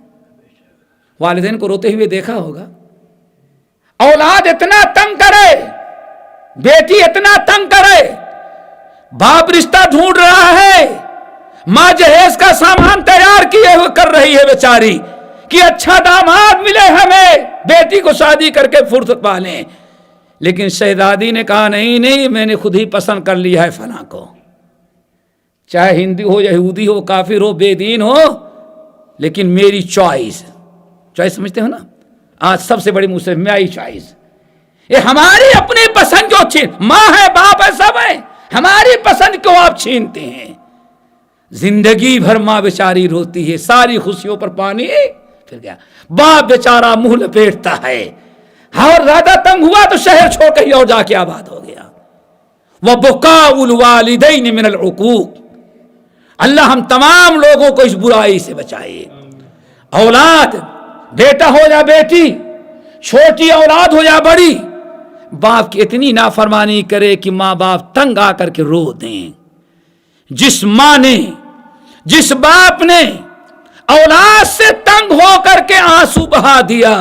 والدین کو روتے ہوئے دیکھا ہوگا۔ اولاد اتنا تنگ کرے، بیٹی اتنا تنگ کرے، باپ رشتہ ڈھونڈ رہا ہے، ماں جہیز کا سامان تیار کیے ہوئے کر رہی ہے بیچاری کہ اچھا داماد ملے ہمیں، بیٹی کو شادی کر کے فرصت پالیں، لیکن شہزادی نے کہا نہیں، میں نے خود ہی پسند کر لیا ہے فلاں کو، چاہے ہندو ہو، یہودی ہو، کافر ہو، بے دین ہو، لیکن میری چوائس سمجھتے ہو نا؟ آج سب سے بڑی مسلم میری چوائس، یہ ہماری اپنی پسند جو چھین، ماں ہے، باپ ہے، سب ہے، ہماری پسند کیوں آپ چھینتے ہیں؟ زندگی بھر ماں بیچاری روتی ہے، ساری خوشیوں پر پانی پھر گیا، باپ بیچارہ منہ لپیٹتا ہے، اور زیادہ تنگ ہوا تو شہر چھوڑ کہیں اور جا کے آباد ہو گیا۔ وَبُكَاءُ الْوَالِدَيْنِ مِنَ الْعُقُوقِ، اللہ ہم تمام لوگوں کو اس برائی سے بچائے۔ اولاد، بیٹا ہو یا بیٹی، چھوٹی اولاد ہو یا بڑی، باپ کی اتنی نافرمانی کرے کہ ماں باپ تنگ آ کر کے رو دیں۔ جس ماں نے، جس باپ نے اولاد سے تنگ ہو کر کے آنسو بہا دیا،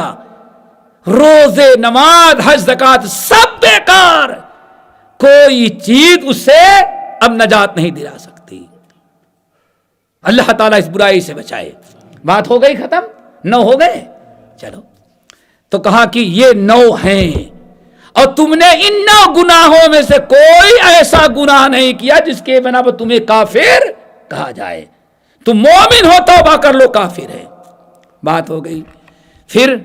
روزے، نماز، حج، زکات سب بیکار، کوئی چیز اسے اب نجات نہیں دلا سکتی۔ اللہ تعالیٰ اس برائی سے بچائے۔ بات ہو گئی ختم؟ 9 ہو گئے؟ چلو، تو کہا کہ یہ 9 ہیں، اور تم نے ان 9 گناہوں میں سے کوئی ایسا گناہ نہیں کیا جس کے بنا پر تمہیں کافر کہا جائے۔ تم مومن ہو توبہ کر لو، کافر ہے۔ بات ہو گئی۔ پھر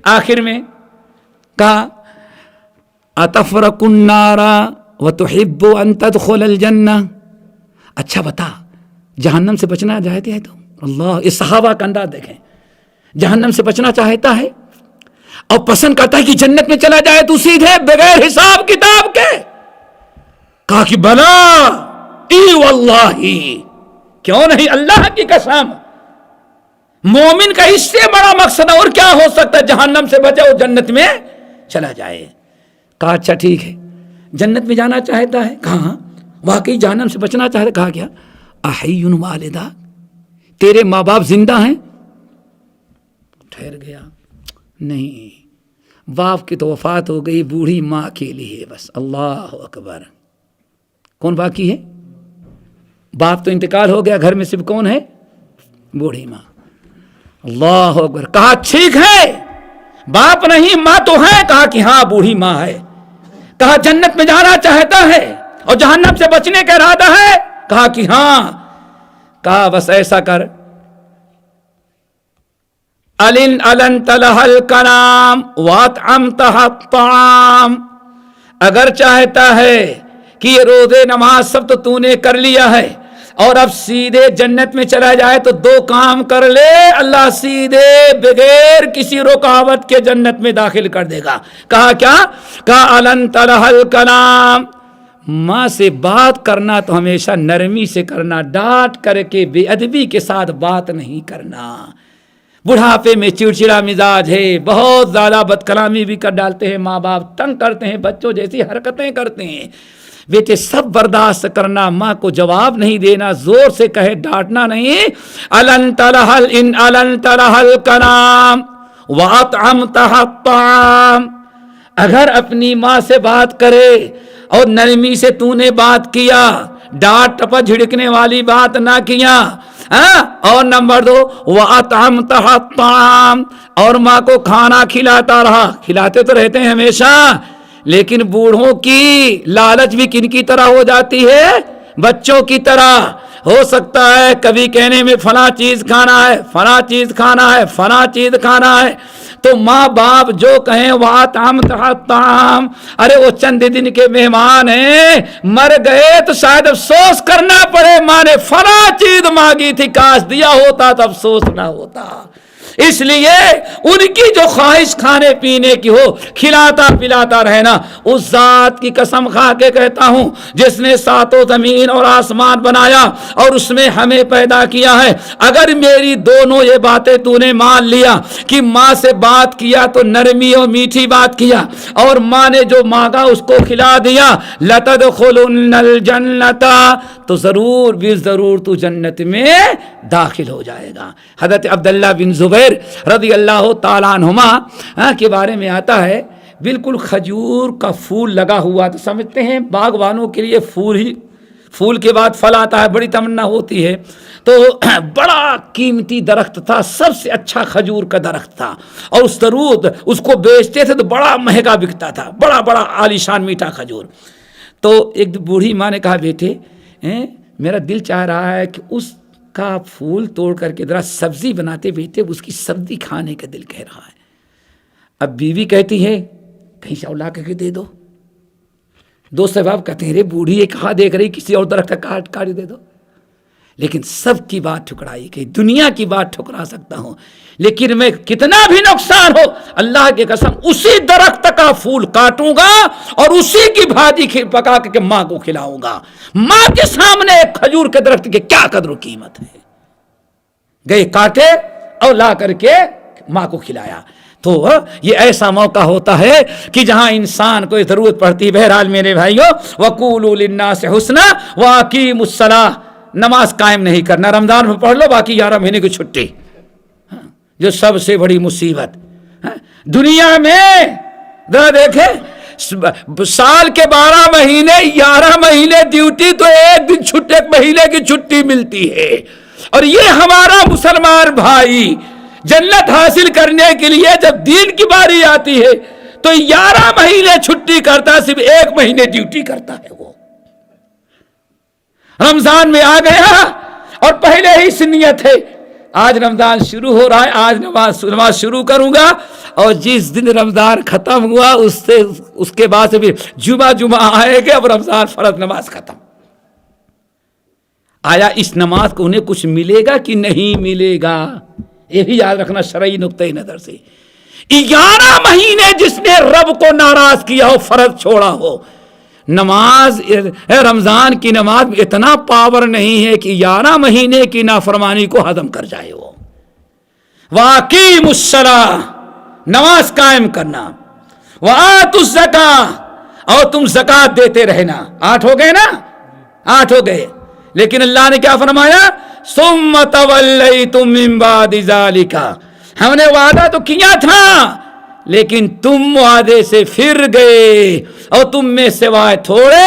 آخر میں کہا اتفرق النار وتحب ان تدخل الجنہ، اچھا بتا جہنم سے بچنا چاہتے ہیں تو؟ اللہ، اس صحابہ کا انداز دیکھیں، جہنم سے بچنا چاہتا ہے اور پسند کرتا ہے کہ جنت میں چلا جائے تو سیدھے بغیر حساب کتاب کے۔ کہا کہ بلا ای واللہ، کیوں نہیں، اللہ کی قسم، مومن کا اس سے بڑا مقصد اور کیا ہو سکتا ہے، جہنم سے بچے اور جنت میں چلا جائے۔ کہا اچھا ٹھیک ہے، جنت میں جانا چاہتا ہے؟ کہا واقعی جہنم سے بچنا چاہتا ہے۔ کہا کیا احی والدہ، تیرے ماں باپ زندہ ہیں؟ ٹھہر گیا، نہیں، باپ کی تو وفات ہو گئی، بوڑھی ماں کے لیے بس۔ اللہ اکبر، کون باقی ہے؟ باپ تو انتقال ہو گیا، گھر میں صرف کون ہے؟ بوڑھی ماں۔ اللہ اکبر۔ کہا ٹھیک ہے، باپ نہیں ماں تو ہے؟ کہا کہ ہاں بوڑھی ماں ہے۔ کہا جنت میں جانا چاہتا ہے اور جہنم سے بچنے کا ارادہ ہے؟ کہا کہ ہاں۔ کہا بس ایسا کر، أَلِنْتَ لَهَا الْكَلَامِ وَأَطْعَمْتَهَا الطَّعَامِ، اگر چاہتا ہے کہ یہ روزے نماز سب تو تو نے کر لیا ہے اور اب سیدھے جنت میں چلا جائے تو 2 کام کر لے، اللہ سیدھے بغیر کسی رکاوٹ کے جنت میں داخل کر دے گا۔ کہا کیا؟ کہا أَلِنْتَ لَهَا الْكَلَامِ، ماں سے بات کرنا تو ہمیشہ نرمی سے کرنا، ڈانٹ کر کے بے ادبی کے ساتھ بات نہیں کرنا۔ بڑھاپے میں چڑچڑا مزاج ہے، بہت زیادہ بد کلامی بھی کر ڈالتے ہیں، ماں باپ تنگ کرتے ہیں، بچوں جیسی حرکتیں کرتے ہیں، بیٹے سب برداشت کرنا، ماں کو جواب نہیں دینا، زور سے کہے ڈانٹنا نہیں۔ أَلِنْتَ لَهَا الْكَلَامِ وَأَطْعَمْتَهَا الطَّعَامِ، اگر اپنی ماں سے بات کرے اور نرمی سے تو نے بات کیا، ڈانٹ ٹپا جھڑکنے والی بات نہ کیا، اور نمبر 2 وَأَطْعَمْتَهَا الطَّعَامِ، اور ماں کو کھانا کھلاتا رہا، کھلاتے تو رہتے ہیں ہمیشہ، لیکن بوڑھوں کی لالچ بھی کن کی طرح ہو جاتی ہے؟ بچوں کی طرح۔ ہو سکتا ہے کبھی کہنے میں فلاں چیز کھانا ہے، فلاں چیز کھانا ہے، فلاں چیز کھانا ہے، تو ماں باپ جو کہیں وَأَطْعَمْتَهَا الطَّعَامِ، ارے وہ چند دن کے مہمان ہیں، مر گئے تو شاید افسوس کرنا پڑے، ماں نے فلاں چیز مانگی تھی، کاش دیا ہوتا تو افسوس نہ ہوتا۔ اس لیے ان کی جو خواہش کھانے پینے کی ہو، کھلاتا پلاتا رہنا۔ اس ذات کی قسم کھا کے کہتا ہوں جس نے 7 زمین اور آسمان بنایا اور اس میں ہمیں پیدا کیا ہے، اگر میری دونوں یہ باتیں تو نے مان لیا کہ ماں سے بات کیا تو نرمی اور میٹھی بات کیا، اور ماں نے جو مانگا اس کو کھلا دیا، لَتَدْخُلُنَّ الْجَنَّةَ، تو ضرور بھی ضرور تو جنت میں داخل ہو جائے گا۔ حضرت عبداللہ بن زبیر رضی اللہ تعالیٰ عنہما کے بارے میں آتا ہے، بالکل کھجور کا پھول لگا ہوا، تو سمجھتے ہیں باغبانوں کے لیے پھول ہی، پھول کے بعد پھل آتا ہے، بڑی تمنا ہوتی ہے، تو بڑا قیمتی درخت تھا، سب سے اچھا کھجور کا درخت تھا، اور اس درود اس کو بیچتے تھے تو بڑا مہنگا بکتا تھا، بڑا بڑا عالیشان میٹھا کھجور۔ تو ایک بوڑھی ماں نے کہا بیٹے میرا دل چاہ رہا ہے کہ اس کا پھول توڑ کر کے ذرا سبزی بناتے بیٹے، اس کی سبزی کھانے کا دل کہہ رہا ہے۔ اب بیوی کہتی ہے کہیں سے لا کر کے دے دو، دوست احباب کہتے ہیں رے بوڑھی یہ کہاں دیکھ رہی، کسی اور درخت کا کاٹ دے دو۔ لیکن سب کی بات ٹھکرائی گئی، دنیا کی بات ٹھکرا سکتا ہوں، لیکن میں کتنا بھی نقصان ہو اللہ کی قسم اسی درخت کا پھول کاٹوں گا اور اسی کی بھاجی پکا کے ماں کو کھلاؤں گا۔ ماں کے سامنے ایک کھجور کے درخت کی کیا قدر و قیمت ہے، گئے کاٹے اور لا کر کے ماں کو کھلایا۔ تو یہ ایسا موقع ہوتا ہے کہ جہاں انسان کو ضرورت پڑتی ہے۔ بہرحال میرے بھائیوں، وَقُولُوا لِلنَّاسِ حُسْنًا وَأَقِیمُوا الصَّلَاةَ، نماز قائم نہیں کرنا، رمضان میں پڑھ لو باقی 11 مہینے کی چھٹی، جو سب سے بڑی مصیبت دنیا میں۔ ذرا دیکھیں، سال کے 12 مہینے 11 مہینے ڈیوٹی، تو ایک دن چھٹی، ایک مہینے کی چھٹی ملتی ہے۔ اور یہ ہمارا مسلمان بھائی جنت حاصل کرنے کے لیے جب دین کی باری آتی ہے تو 11 مہینے چھٹی کرتا، صرف 1 مہینے ڈیوٹی کرتا ہے۔ وہ رمضان میں آ گیا اور پہلے ہی سے نیت ہے آج رمضان شروع ہو رہا ہے، آج نماز شروع کروں گا، اور جس دن رمضان ختم ہوا اس کے بعد سے بھی جمعہ آئے گا، اب رمضان فرض نماز ختم۔ آیا اس نماز کو انہیں کچھ ملے گا کہ نہیں ملے گا؟ یہ بھی یاد رکھنا شرعی نقطۂ نظر سے۔ 11 مہینے جس نے رب کو ناراض کیا ہو، فرض چھوڑا ہو، نماز رمضان کی نماز میں اتنا پاور نہیں ہے کہ 11 مہینے کی نافرمانی کو ہضم کر جائے۔ وہ وَأَقِیمُوا الصَّلَاةَ، نماز قائم کرنا، وَآتُوا الزَّکَاةَ، اور تم زکوٰۃ دیتے رہنا۔ 8 ہو گئے نا، 8 ہو گئے، لیکن اللہ نے کیا فرمایا؟ ثُمَّ تَوَلَّیْتُم مِّن بَعْدِ ذَلِکَ، ہم نے وعدہ تو کیا تھا لیکن تم وعدے سے پھر گئے، اور تم میں سوائے تھوڑے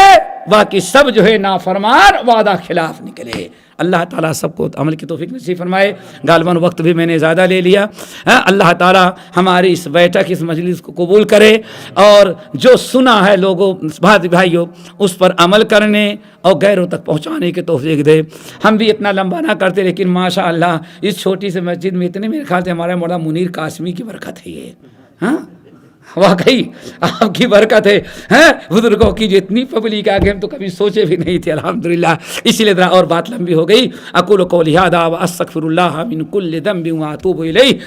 باقی سب جو ہے نافرمان، وعدہ خلاف نکلے۔ اللہ تعالیٰ سب کو عمل کی توفیق نصیب فرمائے۔ غالباً وقت بھی میں نے زیادہ لے لیا، اللہ تعالیٰ ہماری اس بیٹھک، اس مجلس کو قبول کرے، اور جو سنا ہے لوگوں بھائیوں اس پر عمل کرنے اور غیروں تک پہنچانے کی توفیق دے۔ ہم بھی اتنا لمبا نہ کرتے، لیکن ماشاء اللہ اس چھوٹی سے مسجد میں اتنے، میرے خیال سے ہمارے مولانا منیر قاسمی کی برکت ہے یہ، ہاں واقعی آپ کی برکت ہے۔ بزرگوں کی جو اتنی پبلک آگے ہم تو کبھی سوچے بھی نہیں تھے، الحمدللہ۔ اسی لیے اور بات لمبی ہو گئی۔ اقول قولی ھذا واستغفر اللہ من کل ذنب واتوب الیہ۔